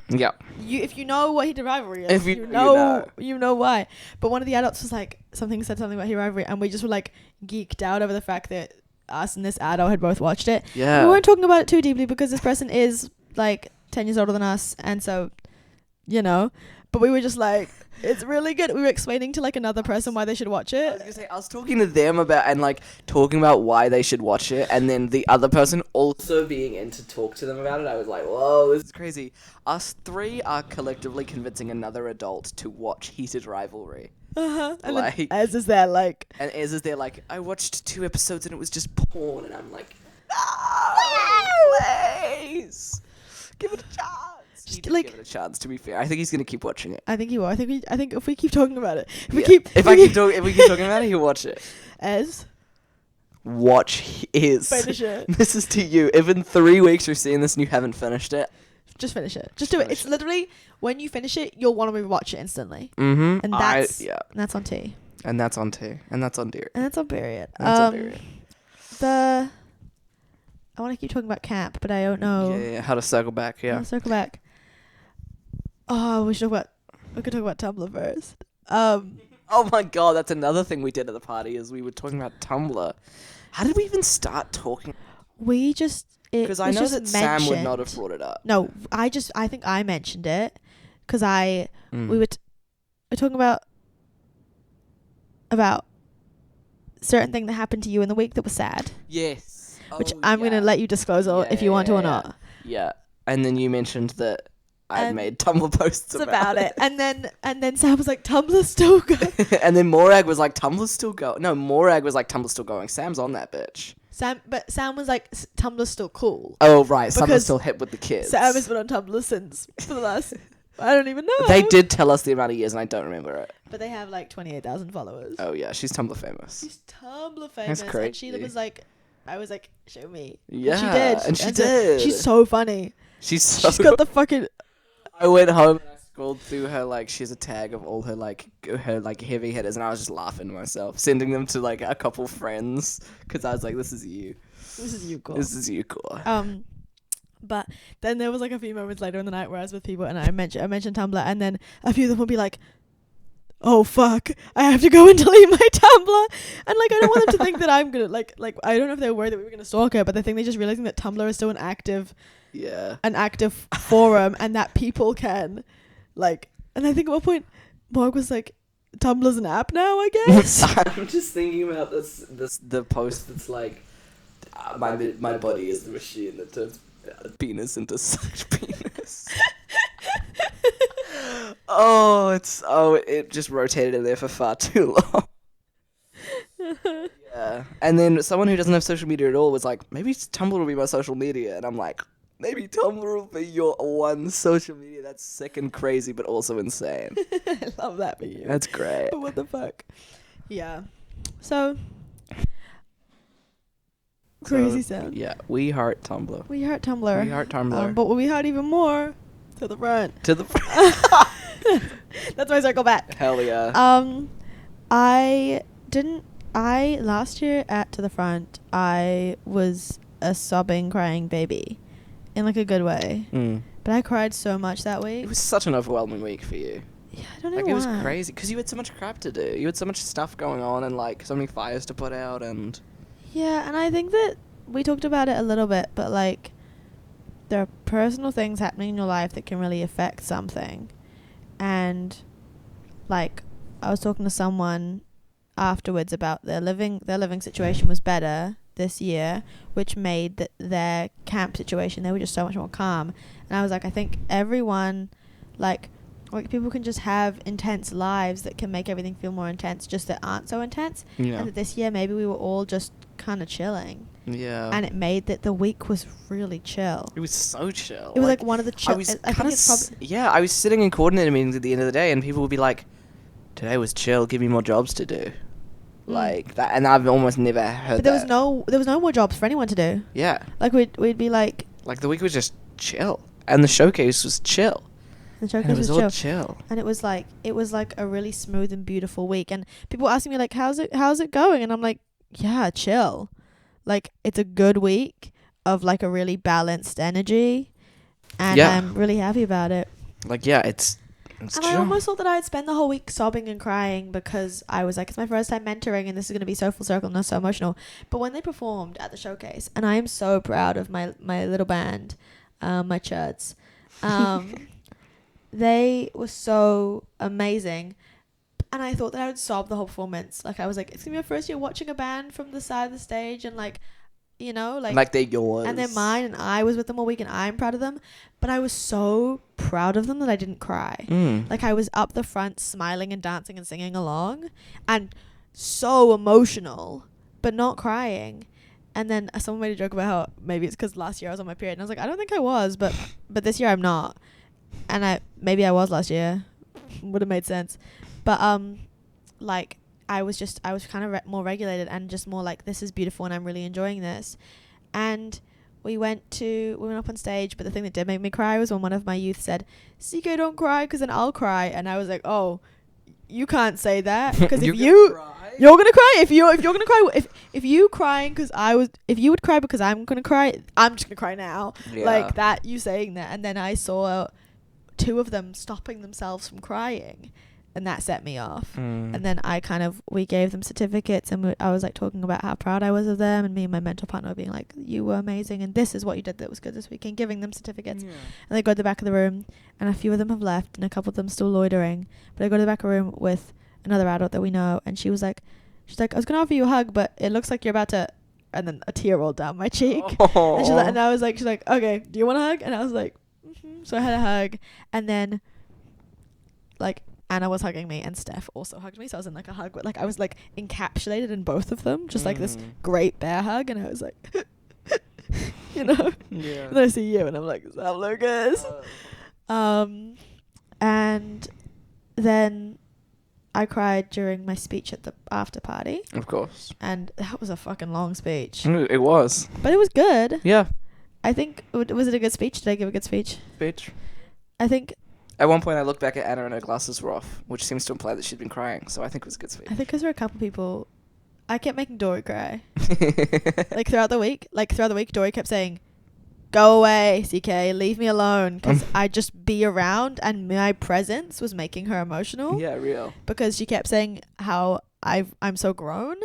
Yeah. If you know what heated rivalry is, If you you know, know. you know why. But one of the adults was like said something about heated rivalry, and we just were like geeked out over the fact that us and this adult had both watched it. Yeah. We weren't talking about it too deeply because this person is like 10 years older than us, and so, you know. But we were just like, it's really good. We were explaining to like another person why they should watch I was it. gonna say, I was talking to them about and like talking about why they should watch it, and then the other person also being in to talk to them about it. I was like, whoa, this is crazy. Us three are collectively convincing another adult to watch Heated Rivalry. And then Like- Ez is there like, And Ez is there like, I watched 2 episodes and it was just porn, and I'm like, no, please, give it a chance. He Just, did like- give it a chance. To be fair, I think he's gonna keep watching it. I think he will. I think if we keep talking about it, if we Yeah. keep, if we keep talking about it, he'll watch it. Ez, Watch his. finish it. This is to you. If in 3 weeks you're seeing this and you haven't finished it. Just finish it. Just do it. Finish It's it. literally when you finish it, you'll want to rewatch it instantly. Mm-hmm. And that's yeah. that's on T. And that's on T. And that's on Dear. And that's on period. And that's on period. I want to keep talking about camp, but I don't know. Yeah, how to circle back, yeah. I'll circle back. Oh, we could talk about Tumblr first. Oh my god, that's another thing we did at the party is we were talking about Tumblr. How did we even start talking? We just Because I know that Sam would not have brought it up. No, I think I mentioned it because Mm. we were talking about certain thing that happened to you in the week that was sad, Yes. which Oh, I'm gonna let you disclose if you want to or not. Yeah. And then you mentioned that I'd And made Tumblr posts It's about it. And then Sam was like, Tumblr's still good. And then Morag was like, Tumblr's still going. No, Morag was like, Tumblr's still going. Sam's on that bitch. Sam was like, Tumblr's still cool. Oh, right. Someone's Because still hip with the kids. Sam has been on Tumblr since for the last, I don't even know. They did tell us the amount of years, and I don't remember it. But they have like 28,000 followers. Oh, yeah. She's Tumblr famous. She's Tumblr famous. And crazy. Sheila was like, I was like, show me. Yeah. And she did. And she so did. She's so funny. She's She's got the fucking... I went home and I scrolled through her, like, she has a tag of all her heavy hitters, and I was just laughing to myself, sending them to, like, a couple friends, because I was like, this is you. This is you, cool. This is you, cool. But then there was like a few moments later in the night where I was with people and I mentioned Tumblr, and then a few of them would be like, oh fuck, I have to go and delete my Tumblr. And like, I don't want them to think that I'm gonna like I don't know if they were worried that we were gonna stalk her, but I think they're just realizing that Tumblr is still an active forum, and that people can like, and I think at one point Morg was like, Tumblr's an app now, I guess. I'm just thinking about the post that's like, my body is the machine that turns penis into such penis. It just rotated in there for far too long. Yeah. And then someone who doesn't have social media at all was like, maybe Tumblr will be my social media, and I'm like, maybe Tumblr will be your one social media. That's sick and crazy, but also insane. I love that for you. That's great. But what the fuck? Yeah. So crazy sound. Yeah, we heart Tumblr. We heart Tumblr. We heart Tumblr. But we heart even more to the front. To the front. That's my circle back. Hell yeah. Last year at To the Front, I was a sobbing, crying baby. In like a good way. But I cried so much that week. It was such an overwhelming week for you. Yeah, I don't know Like, why. it was crazy, because you had so much crap to do. You had so much stuff going on, and like, so many fires to put out, and... Yeah, and I think that we talked about it a little bit, but like, there are personal things happening in your life that can really affect something. And like, I was talking to someone afterwards about their living situation was better this year, which made their camp situation, they were just so much more calm. And I was like, I think everyone, like people can just have intense lives that can make everything feel more intense, just that aren't so intense. Yeah. And that this year maybe we were all just kind of chilling. Yeah. And it made that the week was really chill. It was so chill. It was like one of the chill. I was I think it's I was sitting in coordinator meetings at the end of the day, and people would be like, today was chill, give me more jobs to do. Like that, and I've almost never heard But there that. was no more jobs for anyone to do. Yeah. Like we'd be like Like, the week was just chill. And the showcase was chill. the showcase And it was was all chill. chill. And it was like a really smooth and beautiful week. And people asking me like, how's it going? And I'm like, yeah, chill. Like, it's a good week of like a really balanced energy, and Yeah. I'm really happy about it. Like, yeah, it's And chill. I almost thought that I'd spend the whole week sobbing and crying because I was like, it's my first time mentoring and this is going to be so full circle and so emotional. But when they performed at the showcase, and I am so proud of my little band, my chuds, they were so amazing. And I thought that I would sob the whole performance. Like, I was like, it's going to be my first year watching a band from the side of the stage, and like, you know, like they're yours. and they're mine, and I was with them all week, and I'm proud of them. But I was so proud of them that I didn't cry. Like, I was up the front smiling and dancing and singing along, and so emotional, but not crying. And then someone made a joke about how maybe it's because last year I was on my period, and I was like, I don't think I was, but this year I'm not. And maybe I was last year. Would have made sense. But like, I was kind of more regulated and just more like, this is beautiful and I'm really enjoying this. And we went up on stage, but the thing that did make me cry was when one of my youth said, CK, don't cry because then I'll cry. And I was like, oh, you can't say that, because if you're gonna cry, if you're gonna cry, if you crying because if you would cry because I'm gonna cry, I'm just gonna cry now. Yeah. Like that, you saying that. And then I saw two of them stopping themselves from crying, and that set me off. And then we gave them certificates, and I was like talking about how proud I was of them, and me and my mentor partner were being like, you were amazing and this is what you did that was good this weekend, giving them certificates. And they go to the back of the room, and a few of them have left and a couple of them still loitering, but I go to the back of the room with another adult that we know, and she's like, I was gonna offer you a hug, but it looks like you're about to, and then a tear rolled down my cheek. And she's like, okay, do you want a hug? And I was like, so I had a hug, and then like Anna was hugging me and Steph also hugged me, so I was in like a hug, but like I was like encapsulated in both of them, just like this great bear hug, and I was like you know. And then I see you and I'm like, what's up, Lucas? And then I cried during my speech at the after party, Of course. and that was a fucking long speech, It was. but it was good. Yeah. I think, was it a good speech? Did I give a good speech? Bitch. I think At one point, I looked back at Anna and her glasses were off, which seems to imply that she'd been crying. So I think it was a good speech. because there were a couple people, I kept making Dory cry. Like throughout the week, Dory kept saying, "Go away, CK, leave me alone," because I'd just be around, and my presence was making her emotional. Yeah, real. Because she kept saying how I'm so grown,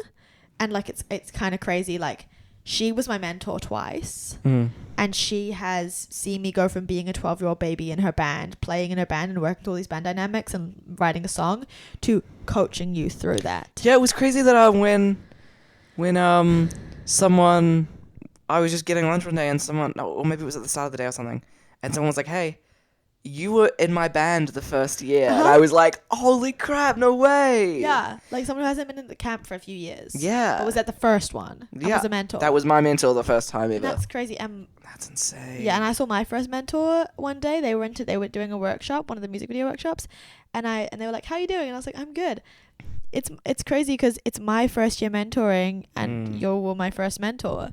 and like it's kind of crazy. Like, she was my mentor twice, and she has seen me go from being a 12-year-old baby in her band, playing in her band and working through all these band dynamics and writing a song, to coaching you through that. Yeah, it was crazy that when someone, I was just getting lunch one day and someone, or maybe it was at the start of the day or something, and someone was like, hey, you were in my band the first year. And I was like, holy crap, no way. Yeah, like someone who hasn't been in the camp for a few years. Yeah. But was at the first one. And was a mentor. That was my mentor the first time And ever. that's crazy. That's insane. Yeah, and I saw my first mentor one day. They were doing a workshop, one of the music video workshops, and they were like, "How are you doing?" And I was like, "I'm good." It's crazy because it's my first year mentoring, and you were my first mentor,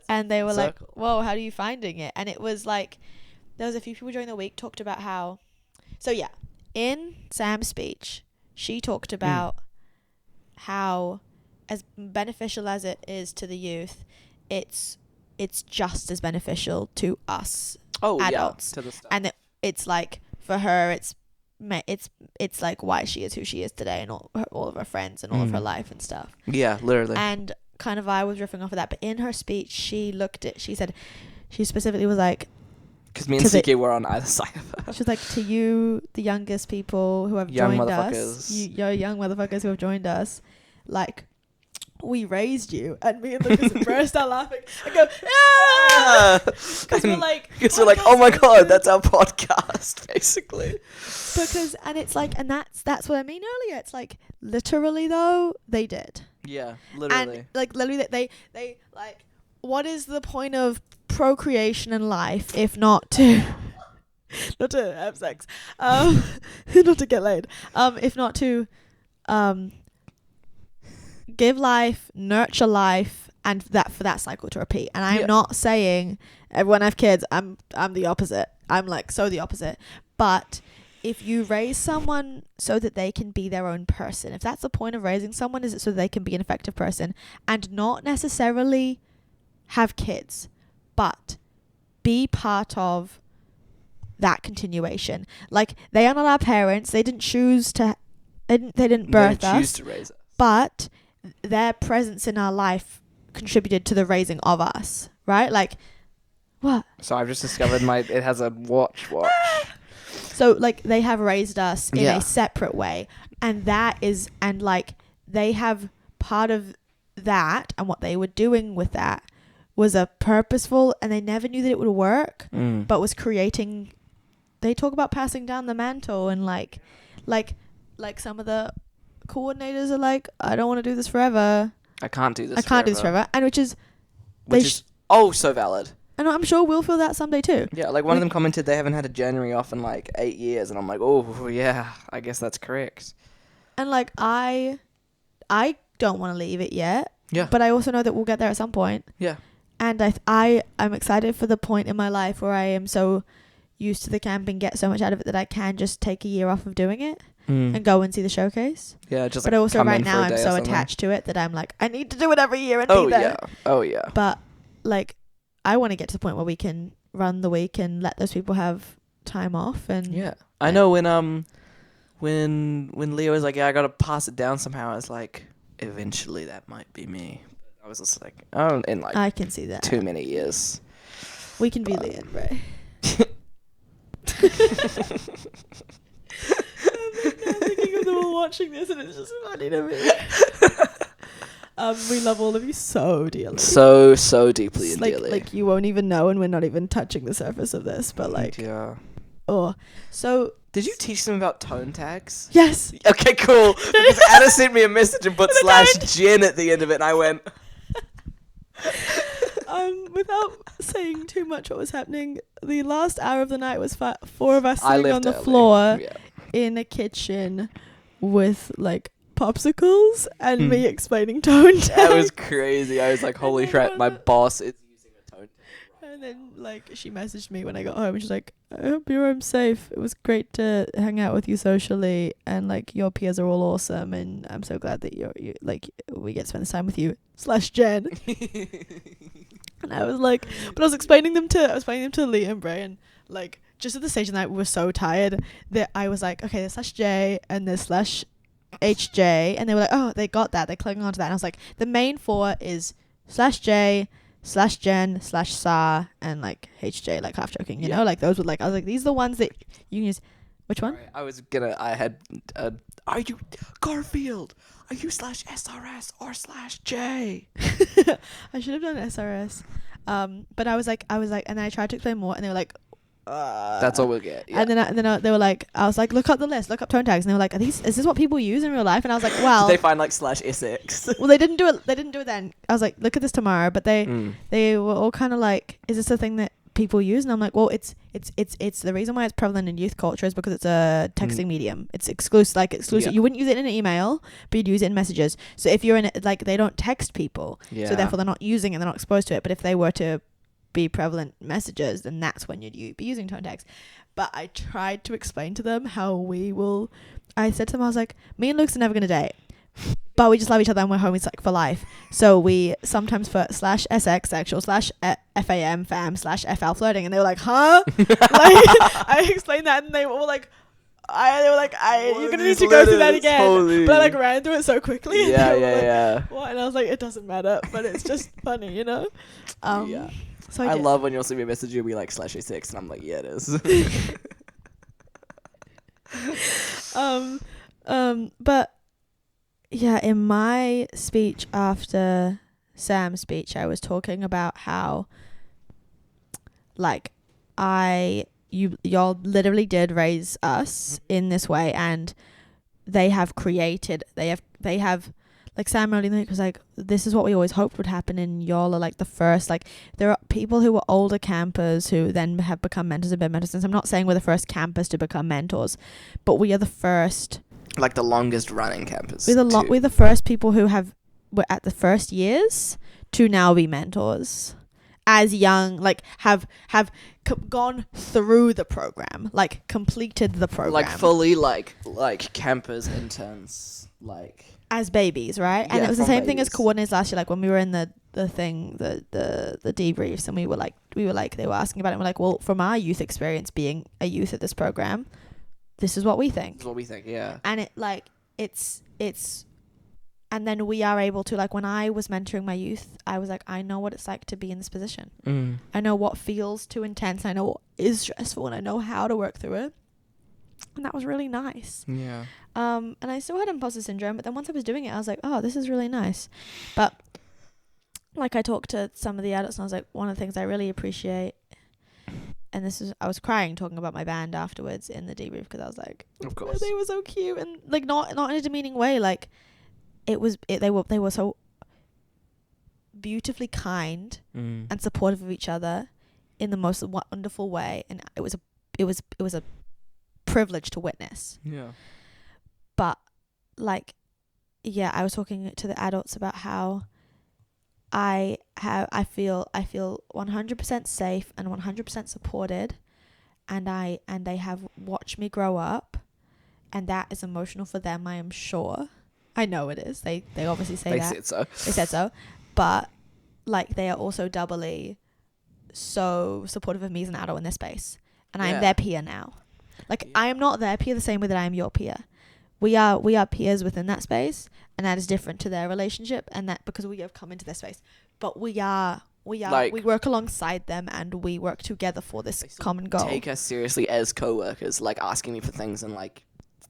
and they were like, "Whoa, how are you finding it?" And it was like, there was a few people during the week talked about how, so yeah, in Sam's speech, she talked about how, as beneficial as it is to the youth, it's just as beneficial to us adults. Yeah, to the stuff. And it's like, for her, it's like why she is who she is today, and all of her friends and all of her life and stuff. Yeah, literally. And kind of, I was riffing off of that, but in her speech, she specifically was like, because me and CK were on either side of her. she was like, to you, the youngest people who have Young joined us, motherfuckers. you're young motherfuckers who have joined us, like, we raised you. And me and Lucas burst out laughing. I go, yeah! Because we're like, oh my god, that's our podcast, basically. And it's like, and that's what I mean earlier. It's like, literally though, they did. Yeah, literally. And like, literally, they like, what is the point of procreation in life if not to not to have sex, not to get laid, if not to give life, nurture life, and for that cycle to repeat. And I'm not saying everyone have kids. I'm the opposite. I'm like so the opposite. But if you raise someone so that they can be their own person, if that's the point of raising someone, is it so they can be an effective person and not necessarily have kids, but be part of that continuation. Like, they are not our parents. They didn't choose to, they didn't birth They choose us, to raise us. but their presence in our life contributed to the raising of us, right? Like, what? So I've just discovered it has a watch. So, like, they have raised us in Yeah. a separate way. And like, they have part of that, and what they were doing with that was a purposeful, and they never knew that it would work, but was creating. They talk about passing down the mantle, and like some of the coordinators are like, I don't want to do this forever. I can't do this. I can't do this forever. And which is so valid. And I'm sure we'll feel that someday too. Yeah, like one of them commented they haven't had a January off in like 8 years, and I'm like, oh yeah, I guess that's correct. And like, I don't want to leave it yet. Yeah. But I also know that we'll get there at some point. Yeah. And I'm excited for the point in my life where I am so used to the camp and get so much out of it that I can just take a year off of doing it and go and see the showcase. Yeah, just. But like also come right in for now a I'm day or so something. attached to it that I'm like, I need to do it every year and be there. Oh yeah. But like, I want to get to the point where we can run the week and let those people have time off. And Yeah, I know when Leo was like, yeah, I gotta pass it down somehow. I was like, eventually that might be me. I was just like, oh, in like I can see that. too many years. We can be Lee and Ray. I'm thinking of them all watching this, and it's just funny to me. We love all of you so dearly. So deeply and dearly. Like you won't even know, and we're not even touching the surface of this. But like, yeah. oh, so Did you teach them about tone tags? yes. Okay, cool. Because Anna sent me a message and put /Jen at the end of it, and I went. Without saying too much what was happening, the last hour of the night was four of us I sitting on left the early. floor Yeah. in a kitchen with like popsicles and me explaining tone tags. That was crazy. I was like, holy crap, my boss is using a tone tag. And then like she messaged me when I got home and she's like, I hope you're home safe. It was great to hang out with you socially, and like your peers are all awesome, and I'm so glad that you like we get to spend this time with you /Jen. And I was like, but I was explaining them to Lee and Bray, and like just at the stage of the night we were so tired that I was like, okay, there's /J and there's /HJ, and they were like, oh, they got that, they're clinging onto that, and I was like, the main four is /J /Jen /Sa and like HJ, like half joking, you know, like those were like, I was like, these are the ones that you can use. Which one? Right, I had are you Garfield? Are you /SRS or /J? I should have done SRS. But I was like, and then I tried to explain more, and they were like, That's all we'll get. Yeah. And then they were like, I was like, look up the list, look up tone tags, and they were like, is this what people use in real life? And I was like, well, did they find like /SX? well, they didn't do it then. I was like, look at this tomorrow, but they were all kind of like, is this a thing that people use? And I'm like, well, it's the reason why it's prevalent in youth culture is because it's a texting medium. It's exclusive. Yeah. You wouldn't use it in an email, but you'd use it in messages. So if you're in it, like, they don't text people, so therefore they're not using it, they're not exposed to it. But if they were to be prevalent messages, then that's when you'd be using tone tags. But I tried to explain to them how I said to them, I was like, me and Luke's are never gonna date, but we just love each other and we're homies like for life. So we sometimes for /SX sexual /FAM fam /FL flirting, and they were like, huh? Like, I explained that, and they were all like, you're gonna need to go through that again. Holy. But I like ran through it so quickly. Yeah. What? And I was like, it doesn't matter, but it's just funny, you know. Yeah. So I did. love when you'll see me message you and be like /A6, and I'm like, yeah, it is. But yeah, in my speech after Sam's speech, I was talking about how, like, y'all literally did raise us in this way, and they have like, Sam really was like, this is what we always hoped would happen, and y'all are like the first, like, there are people who were older campers who then have become mentors and been mentors. And I'm not saying we're the first campers to become mentors, but we are the first, like the longest running campus. we're the first people who were at the first years to now be mentors. as young, like have gone through the program, like completed the program, Like fully like campers, interns, like as babies, right? And Yeah, it was the from same thing as babies. coordinators last year, like when we were in the debriefs, and we were like they were asking about it, and we're like, well, from our youth experience being a youth at this program, this is what we think. that's what we think. Yeah. And it like it's and then we are able to, like, when I was mentoring my youth, I was like, I know what it's like to be in this position. I know what feels too intense, I know what is stressful, and I know how to work through it. And that was really nice. Yeah. And I still had imposter syndrome, but then once I was doing it, I was like, oh, this is really nice. But like, I talked to some of the adults, and I was like, one of the things I really appreciate, and I was crying talking about my band afterwards in the debrief, because I was like, Of course. they were so cute, and like not in a demeaning way, like they were so beautifully kind and supportive of each other in the most wonderful way, and it was a privilege to witness. Yeah. But like, yeah, I was talking to the adults about how I feel 100% safe and 100% supported, and they have watched me grow up, and that is emotional for them, I am sure. I know it is. They obviously say that. They said so. But like, they are also doubly so supportive of me as an adult in this space, and I am their peer now. Like, I am not their peer the same way that I am your peer. We are peers within that space, and that is different to their relationship, and that because we have come into their space. But we Like, we work alongside them, and we work together for this common goal. Take us seriously as co-workers, like asking me for things and like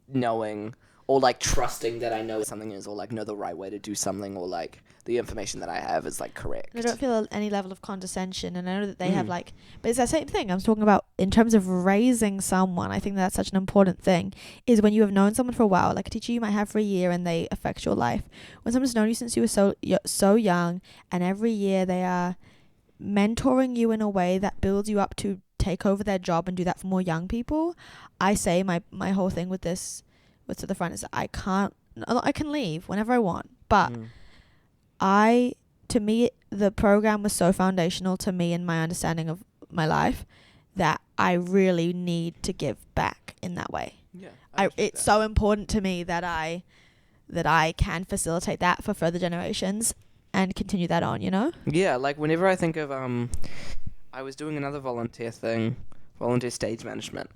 knowing or like trusting that I know what something is, or like know the right way to do something, or like the information that I have is like correct. I don't feel any level of condescension, and I know that they have like, but it's that same thing I was talking about in terms of raising someone. I think that's such an important thing, is when you have known someone for a while, like a teacher you might have for a year, and they affect your life. When someone's known you since you were so young, and every year they are mentoring you in a way that builds you up to take over their job and do that for more young people. I say my whole thing with this, what's at the front, is that I can leave whenever I want, but to me, the program was so foundational to me and my understanding of my life that I really need to give back in that way. Yeah. It's so important to me that I can facilitate that for further generations and continue that on, you know? Yeah, like whenever I think of I was doing another volunteer stage management,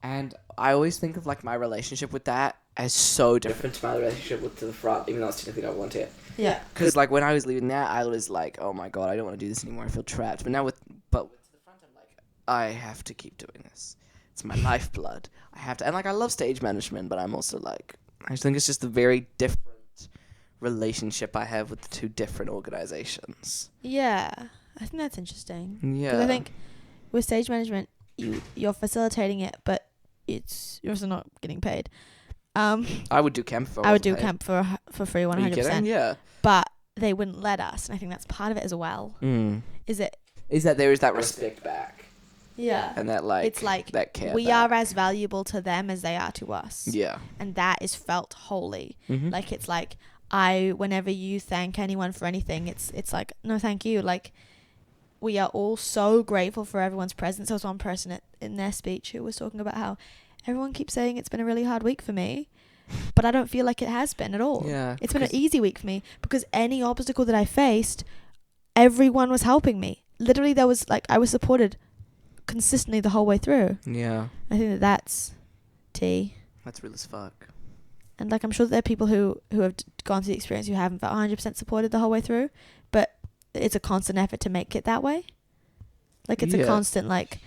and I always think of like my relationship with that as so different to my relationship with to the front, even though it's technically not volunteer. Yeah. Because like when I was leaving that, I was like, oh my god, I don't want to do this anymore. I feel trapped. But now with the front, I'm like, I have to keep doing this. It's my lifeblood. I have to. And like, I love stage management, but I'm also like, I think it's just a very different relationship I have with the two different organizations. Yeah, I think that's interesting. Yeah. 'Cause I think with stage management, you're facilitating it, but you're also not getting paid. I would do camp for. I would do camp for free, 100%. Are you kidding? Yeah. But they wouldn't let us, and I think that's part of it as well. Is that there is that respect back, yeah, and that like it's like that care. We are as valuable to them as they are to us. Yeah. And that is felt wholly. Mhm. Like, it's like whenever you thank anyone for anything, it's like, no, thank you. Like, we are all so grateful for everyone's presence. There was one person in their speech who was talking about how everyone keeps saying it's been a really hard week for me, but I don't feel like it has been at all. Yeah. It's been an easy week for me, because any obstacle that I faced, everyone was helping me. Literally, there was like, I was supported consistently the whole way through. Yeah. I think that's tea. That's real as fuck. And like, I'm sure that there are people who have gone through the experience who haven't felt 100% supported the whole way through, but it's a constant effort to make it that way. Like, it's a constant like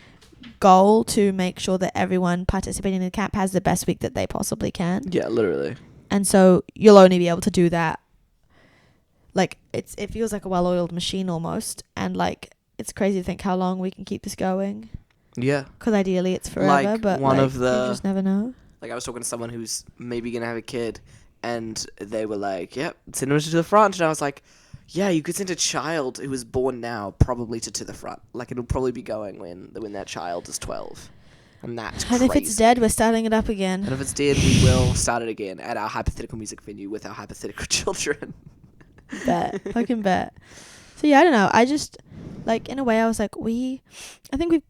goal to make sure that everyone participating in the camp has the best week that they possibly can. Yeah, literally. And so you'll only be able to do that. Like, it feels like a well-oiled machine almost, and like, it's crazy to think how long we can keep this going. Yeah. Because ideally it's forever, Like, but one like, of the- you just never know. Like, I was talking to someone who's maybe gonna have a kid, and they were like, "Yep, send him to the front." And I was like, "Yeah, you could send a child who was born now probably to the front. Like, it'll probably be going when that child is 12, and that's And crazy. if it's dead, we're starting it up again. And if it's dead, we will start it again at our hypothetical music venue with our hypothetical children." Bet. Fucking bet. So yeah, I don't know. I just like in a way I was like I think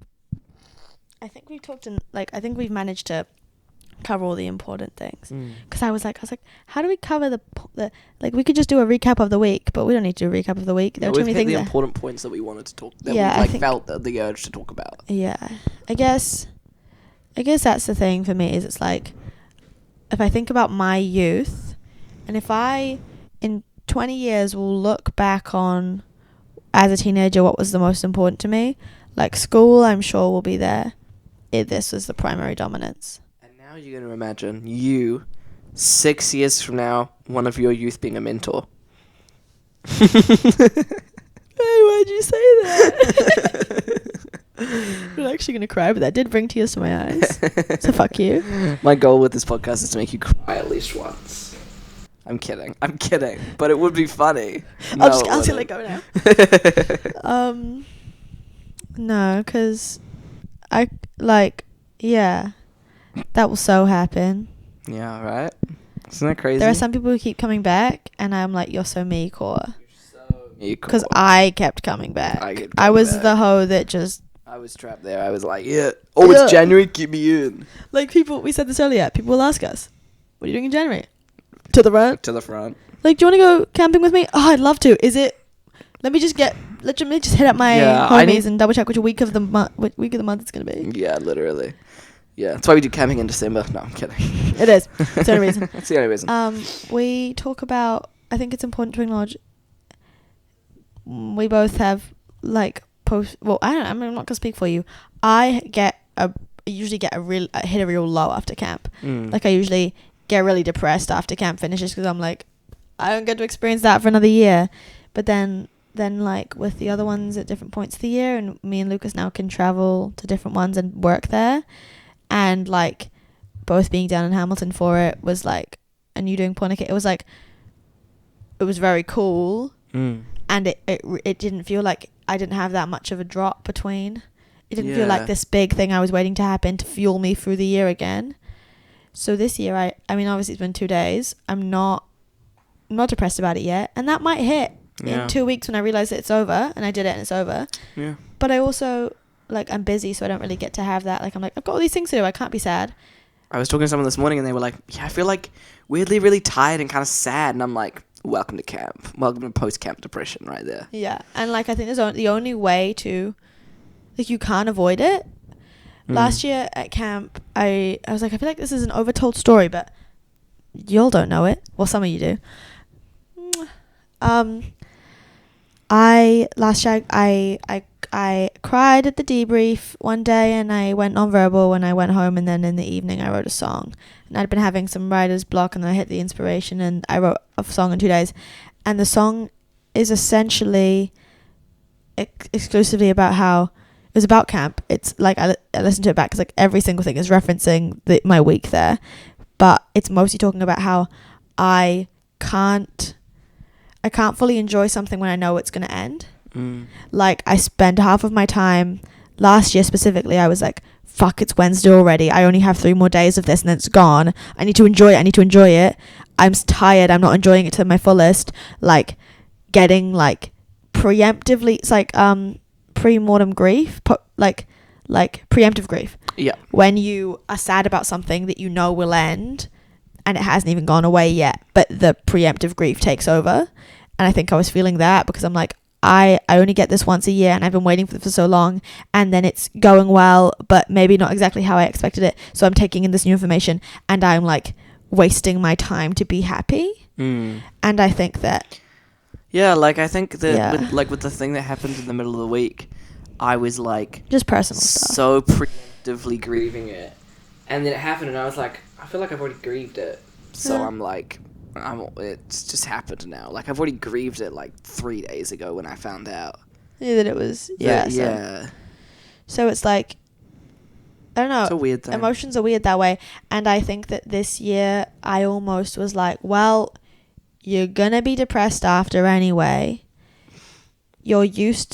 we've talked and like I think we've managed to cover all the important things. Because I was like, how do we cover the like we could just do a recap of the week, but we don't need to do a recap of the week. There are too many we've hit things. the there. important points that we wanted to talk. That Yeah, we felt the urge to talk about. Yeah, I guess that's the thing for me is it's like if I think about my youth, and if I in 20 years will look back on as a teenager what was the most important to me, like school, I'm sure will be there. This was the primary dominance. And now you're going to imagine you, 6 years from now, one of your youth being a mentor. Hey, why'd you say that? I'm actually going to cry, but that did bring tears to my eyes. So fuck you. My goal with this podcast is to make you cry at least once. I'm kidding. But it would be funny. I'll just let it go now. No, because I, like, yeah, that will so happen. Yeah, right? Isn't that crazy? There are some people who keep coming back, and I'm like, you're so me, Cora. Because I I kept coming back. I was the hoe that just... I was trapped there. I was like, it's January, keep me in. Like, we said this earlier, people will ask us, what are you doing in January? To the front. Like, do you want to go camping with me? Oh, I'd love to. Is it... Let me just hit up my homies and double check which week of the month it's gonna be. Yeah, literally. Yeah, that's why we do camping in December. No, I'm kidding. It is. It's the only reason. It's the only reason. We talk about. I think it's important to acknowledge. We both have like post. Well, I don't know. I'm not gonna speak for you. I usually hit a real low after camp. Like I usually get really depressed after camp finishes because I'm like, I don't get to experience that for another year. But then like with the other ones at different points of the year, and me and Lucas now can travel to different ones and work there, and like both being down in Hamilton for it was like, and you doing Pornicate, it was like, it was very cool, and it didn't feel like I didn't have that much of a drop between. It didn't feel like this big thing I was waiting to happen to fuel me through the year again. So this year, I mean obviously it's been 2 days. I'm not depressed about it yet, and that might hit in 2 weeks when I realize that it's over, and I did it and it's over. Yeah. But I also, like, I'm busy, so I don't really get to have that. Like, I'm like, I've got all these things to do. I can't be sad. I was talking to someone this morning, and they were like, yeah, I feel, like, weirdly really tired and kind of sad. And I'm like, welcome to camp. Welcome to post-camp depression right there. Yeah. And, like, I think the only way to, like, you can't avoid it. Last year at camp, I was like, I feel like this is an overtold story, but y'all don't know it. Well, some of you do. I cried at the debrief one day, and I went nonverbal when I went home, and then in the evening I wrote a song. And I'd been having some writer's block, and I hit the inspiration, and I wrote a song in 2 days. And the song is essentially exclusively about how it was about camp. It's like I listened to it back because like every single thing is referencing my week there, but it's mostly talking about how I can't fully enjoy something when I know it's going to end. Like I spend half of my time last year specifically, I was like, fuck, it's Wednesday already. I only have 3 more days of this and then it's gone. I need to enjoy it. I'm tired. I'm not enjoying it to my fullest. Like getting like preemptively, it's like pre-mortem grief, like preemptive grief. Yeah. When you are sad about something that you know will end and it hasn't even gone away yet, but the preemptive grief takes over. And I think I was feeling that because I'm like, I only get this once a year and I've been waiting for so long, and then it's going well, but maybe not exactly how I expected it. So I'm taking in this new information and I'm like wasting my time to be happy. And I think that... Yeah, like I think that with the thing that happened in the middle of the week, I was like... Just personal stuff. So preemptively grieving it. And then it happened and I was like, I feel like I've already grieved it. So I'm like... it's just happened now. Like I've already grieved it like 3 days ago when I found out. Yeah, that it was. Yeah. So it's like, I don't know. It's a weird thing. Emotions are weird that way, and I think that this year I almost was like, well, you're gonna be depressed after anyway. You're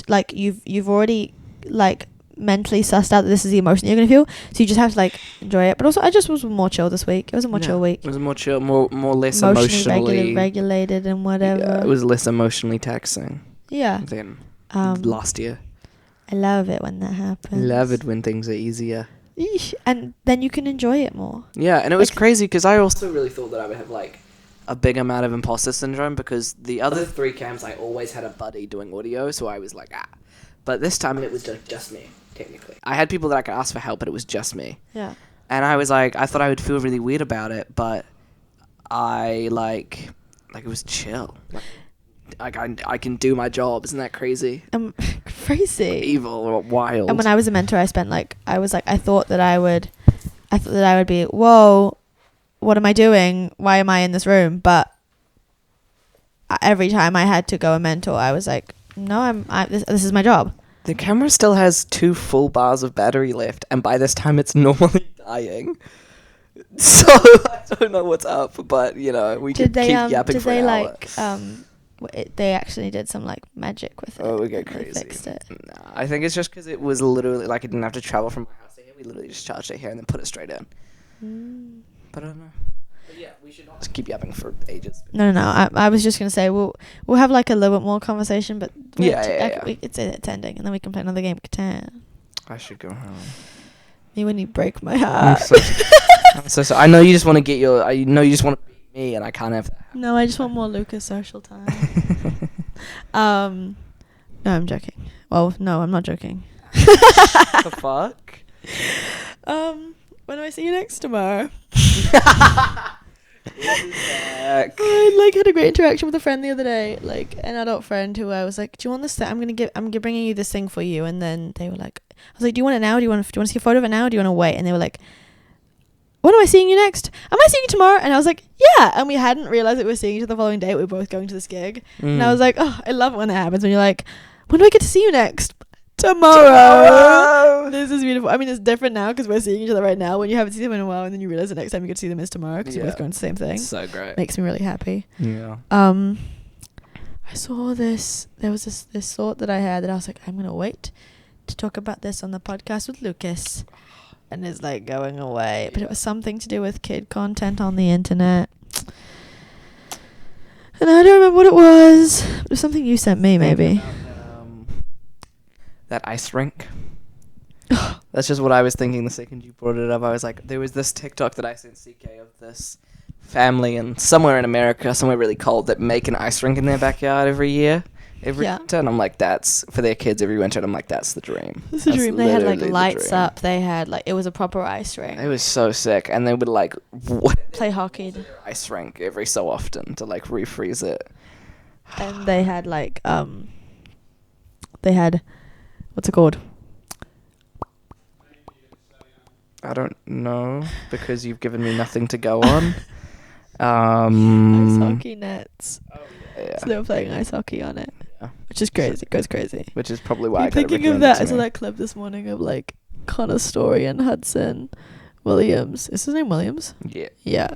like you've already like mentally sussed out that this is the emotion you're gonna feel, so you just have to like enjoy it. But also I just was more chill this week. It was a more chill week. It was a more chill, more less emotionally regulated and whatever. Yeah, it was less emotionally taxing. Yeah. than Um, last year. I love it when that happens. Love it when things are easier. Eesh. And then you can enjoy it more. Yeah, and it was Like- crazy because I also really thought that I would have like a big amount of imposter syndrome because the other 3 camps I always had a buddy doing audio, so I was like, But this time it was just me, technically. I had people that I could ask for help, but it was just me. Yeah. And I was like, I thought I would feel really weird about it, but I like it was chill. Like I can do my job. Isn't that crazy? Crazy. Evil or wild. And when I was a mentor, I thought that I would be, whoa, what am I doing? Why am I in this room? But every time I had to go and mentor, I was like, no, this is my job. The camera still has 2 full bars of battery left, and by this time it's normally dying. So I don't know what's up, but we could keep yapping for an hour. They actually did some like magic with it. Oh, we get and they crazy. fixed it. Nah, I think it's just because it was literally like I didn't have to travel from my house to here. We literally just charged it here and then put it straight in. But I don't know. But yeah, we should not just keep yapping for ages. No. I was just gonna say we'll have like a little bit more conversation, but Yeah. it's ending, and then we can play another game of Catan. I should go home. Me when you break my heart. I'm so sorry. I know you just want to get I know you just want to beat me, and I can't have that. No, I just want more Lucas social time. No, I'm joking. Well, no, I'm not joking. The fuck? When do I see you next? Tomorrow. Back. I had a great interaction with a friend the other day, like an adult friend who I was like, "Do you want this thing? I'm bringing you this thing for you." And then they were like, "I was like, do you want it now? Do you want to see a photo of it now? Or do you want to wait?" And they were like, "When am I seeing you next? Am I seeing you tomorrow?" And I was like, "Yeah." And we hadn't realized that we were seeing each other the following day. We were both going to this gig, and I was like, "Oh, I love it when that happens. When you're like, when do I get to see you next? Tomorrow." This is beautiful. I mean, it's different now because we're seeing each other right now. When you haven't seen them in a while, and then you realize the next time you get to see them is tomorrow because you're both going to the same thing. So great. Makes me really happy. Yeah. I saw this. There was this thought that I had that I was like, I'm gonna wait to talk about this on the podcast with Lucas, and it's like going away. But it was something to do with kid content on the internet, and I don't remember what it was. It was something you sent me, maybe. That ice rink. That's just what I was thinking the second you brought it up. I was like, there was this TikTok that I sent CK of this family somewhere in America, somewhere really cold, that make an ice rink in their backyard every year, every winter. And I'm like, that's for their kids every winter. And I'm like, that's the dream. That's the dream. They had like literally the lights dream. up. They had like, it was a proper ice rink. It was so sick. And they would like Play hockey. Ice rink every so often to like refreeze it. And they had like what's it called? I don't know because you've given me nothing to go on. Ice hockey nets. Yeah. So they were playing ice hockey on it, Yeah. which is crazy. It goes crazy. Which is probably why I I'm got it thinking of recommended that. to I saw me. that clip this morning of like Connor Story and Hudson Williams. Is his name Williams? Yeah. Yeah.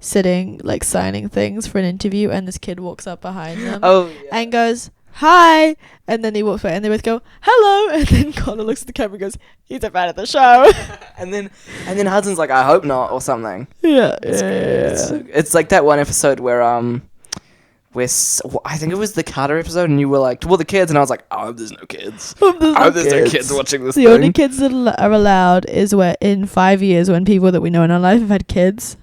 Sitting like signing things for an interview, and this kid walks up behind them and goes, "Hi," and then he walks away, and they both go, "Hello," and then Connor looks at the camera and goes, "He's a fan of the show." and then Hudson's like, "I hope not," or something. Yeah. It's like that one episode where I think it was the Carter episode, and you were like, "Well, the kids," and I was like, "I hope there's no kids. I hope there's no kids watching this The thing." only kids that are allowed is where in 5 years when people that we know in our life have had kids,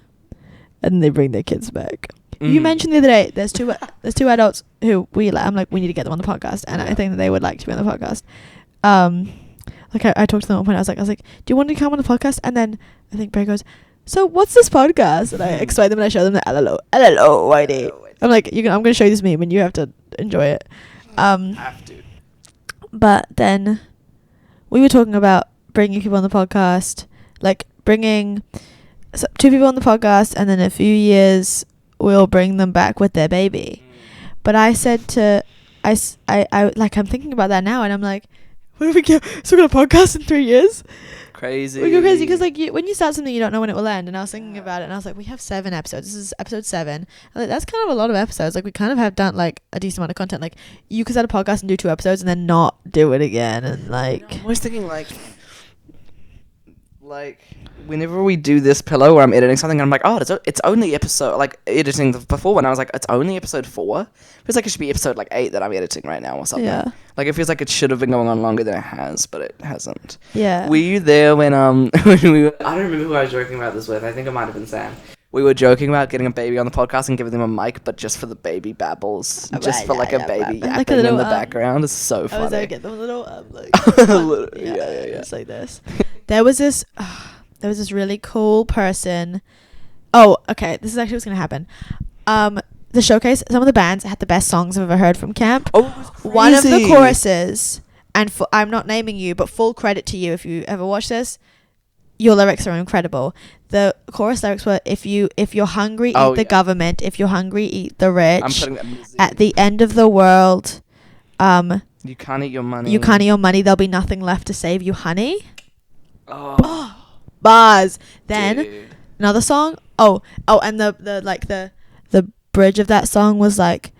and they bring their kids back. You mentioned the other day there's two adults who I'm like, we need to get them on the podcast, and I think that they would like to be on the podcast. Like I talked to them at one point. I was like, do you want to come on the podcast? And then I think Bray goes, "So what's this podcast?" And I explain them and I show them the hello, Whitey. I'm like, I'm going to show you this meme and you have to enjoy it. Have to. But then we were talking about bringing people on the podcast, like bringing 2 people on the podcast, and then in a few years we'll bring them back with their baby. But I said I'm thinking about that now, and I'm like, what if we get still got a podcast in 3 years? Crazy. We go crazy because like when you start something, you don't know when it will end. And I was thinking about it, and I was like, we have 7 episodes. This is episode 7. And like, that's kind of a lot of episodes. Like we kind of have done like a decent amount of content. Like you could start a podcast and do 2 episodes and then not do it again. And like I'm always thinking like like whenever we do this pillow where I'm editing something, I'm like, oh, it's only episode, like editing the before one, I was like, it's only episode 4. Feels like it should be episode like 8 that I'm editing right now or something. Yeah. Like it feels like it should have been going on longer than it has, but it hasn't. Yeah. Were you there when when we were, I don't remember who I was joking about this with. I think it might have been Sam. We were joking about getting a baby on the podcast and giving them a mic, but just for the baby babbles, just for like a baby like a yapping little, in the background. It's so I was funny. get them a little like Yeah. It's like this. There was this really cool person. Oh, okay. This is actually what's gonna happen. The showcase. Some of the bands had the best songs I've ever heard from camp. Oh, it was crazy. One of the choruses, and I'm not naming you, but full credit to you if you ever watch this. Your lyrics are incredible. The chorus lyrics were, if you're hungry, eat the government. If you're hungry, eat the rich. I'm putting that music. At the end of the world, you can't eat your money. you can't eat your money. There'll be nothing left to save you, honey. Oh, Bars. Then dude. another song. Oh, and the bridge of that song was like,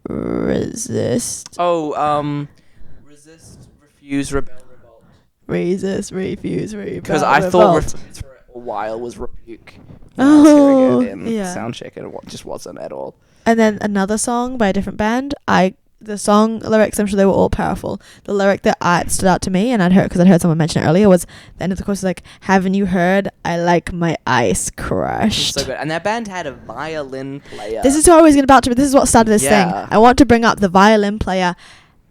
resist. Oh, resist, refuse, rebel, revolt. Resist, refuse, rebel. Because I thought refuse for a while was rebuke. Oh, yeah. Sound check, and it just wasn't at all. And then another song by a different band. The song lyrics, I'm sure they were all powerful. The lyric that stood out to me, and I'd heard someone mention it earlier, was the end of the chorus was like, haven't you heard? I like my ice crushed. So good. And that band had a violin player. This is what I was about to, but this is what started this thing. I want to bring up the violin player.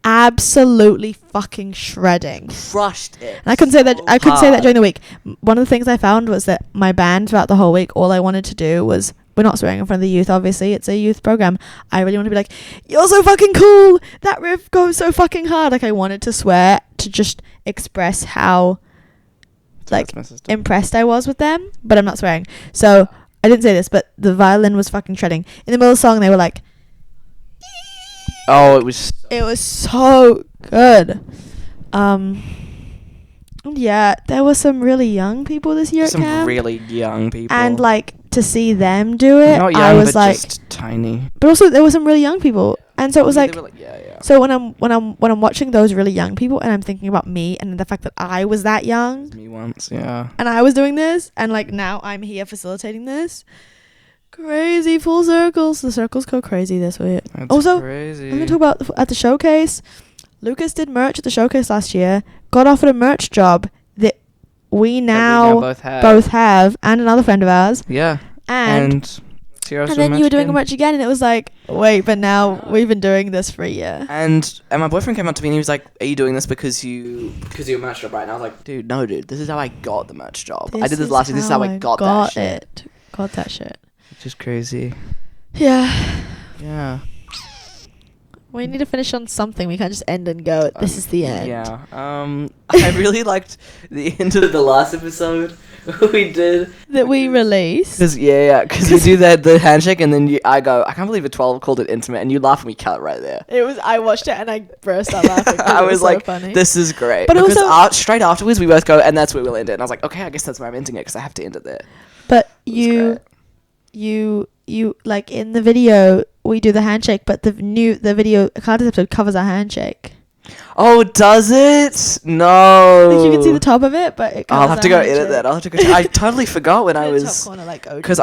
Absolutely fucking shredding. Crushed it. And I couldn't say that during the week. One of the things I found was that my band throughout the whole week, all I wanted to do was, we're not swearing in front of the youth, obviously. It's a youth program. I really want to be like, you're so fucking cool. That riff goes so fucking hard. Like, I wanted to swear to just express how, like, impressed I was with them. But I'm not swearing. So, I didn't say this, but the violin was fucking shredding. In the middle of the song, they were like... Oh, it was so good. Yeah, there were some really young people this year at camp. Some really young people. And, like, to see them do it, not young, I was but like... just tiny. But also, there were some really young people. And so it was like... Yeah. So when I'm watching those really young people, and I'm thinking about me and the fact that I was that young. Me once, yeah. And I was doing this, and, like, now I'm here facilitating this. Crazy full circles. The circles go crazy this week. That's also, crazy. I'm going to talk about at the showcase. Lucas did merch at the showcase last year. Got offered a merch job that we now both have, and another friend of ours. Yeah. And then you were doing a merch again, and it was like, wait, but now we've been doing this for a year. And my boyfriend came up to me and he was like, are you doing this because you're a merch job, right? And I was like, dude, this is how I got the merch job. I did this last year. This is how I got that shit. Got that shit. Which is crazy. Yeah. We need to finish on something. We can't just end and go, this is the end. Yeah. I really liked the end of the last episode we did. That we released. Because we do the handshake, and then I go, I can't believe a 12 called it intimate, and you laugh and we cut it right there. I watched it and I burst out laughing. I was like, so funny. This is great. But because also, straight afterwards, we both go, and that's where we'll end it. And I was like, okay, I guess that's where I'm ending it, because I have to end it there. But you like in the video we do the handshake, but the video contest episode covers our handshake. Oh, does it? No. Like you can see the top of it, but it covers I'll have to go handshake. edit that. I'll have to go. I totally forgot when I was top corner, like, because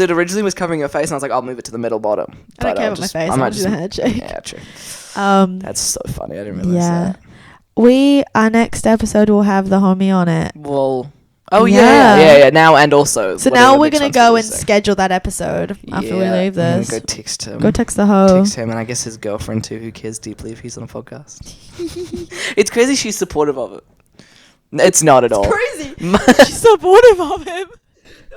it originally was covering your face, and I was like, I'll move it to the middle bottom. I don't care about my face. I might do the handshake. Yeah, true. That's so funny. I didn't realize that. Our next episode will have the homie on it. Well. Oh yeah. Now and also. So now we're gonna go and schedule that episode after we leave this. Go text him. Go text the hoe. Text him, and I guess his girlfriend too, who cares deeply if he's on a podcast. It's crazy she's supportive of it. It's not at all. Crazy. She's supportive of him.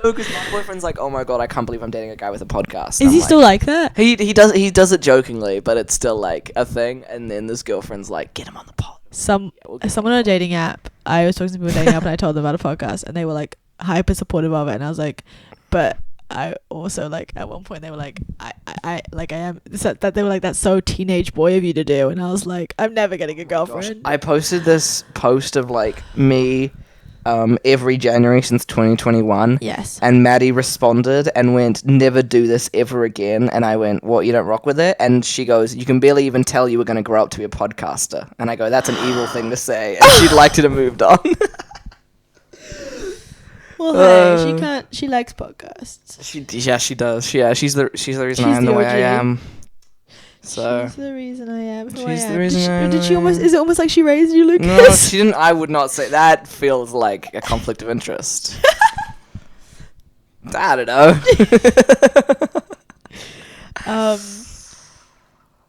No, because my boyfriend's like, oh my god, I can't believe I'm dating a guy with a podcast. Is he still like that? He does it jokingly, but it's still like a thing. And then this girlfriend's like, get him on the pod. Someone on a dating app. I was talking to people on a dating app, and I told them about a podcast, and they were like hyper supportive of it, and I was like, but I also like at one point they were like, I am that they were like, that's so teenage boy of you to do, and I was like, I'm never getting a girlfriend. I posted this post of like me every January since 2021. Yes. And Maddie responded and went, "Never do this ever again." And I went, "What, you don't rock with it?" And she goes, "You can barely even tell you were going to grow up to be a podcaster." And I go, "That's an evil thing to say." And she'd like to have moved on. Well, hey, she can't. She likes podcasts. She does. Yeah, she's the reason I She's am the the way I OG. am. So She's the reason I am who I she's am. the reason I Did she am. almost? Is it almost like she raised you, Lucas? no, she didn't. I would not say that. Feels like a conflict of interest. I don't know.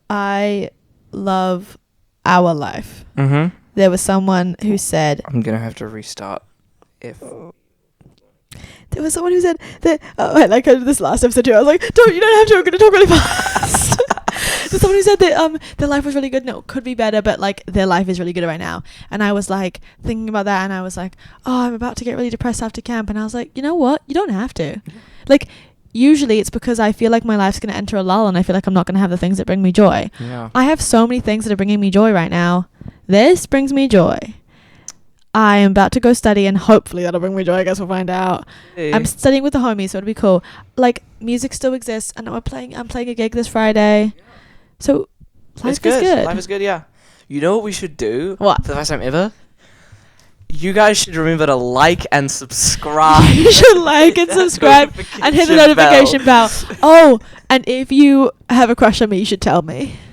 I love our life. Mhm. There was someone who said. I'm gonna have to restart. If There was someone who said that. Oh, I like this last episode too. I was like, you don't have to. I'm gonna talk really fast. There's someone who said that their life was really good. No, it could be better, but like their life is really good right now. And I was like thinking about that, and I was like, oh, I'm about to get really depressed after camp. And I was like, you know what? You don't have to. Like, usually it's because I feel like my life's gonna enter a lull, and I feel like I'm not gonna have the things that bring me joy. yeah. I have so many things that are bringing me joy right now. This brings me joy. I am about to go study, and hopefully that'll bring me joy. I guess we'll find out. I'm studying with the homies, so it'll be cool. Like, music still exists, and I'm playing a gig this Friday. So life It's good. is good. Life is good. Yeah. You know what we should do? What? For the first time ever. You guys should remember to like and subscribe. You should like and subscribe and hit the notification bell. Oh, and if you have a crush on me, you should tell me.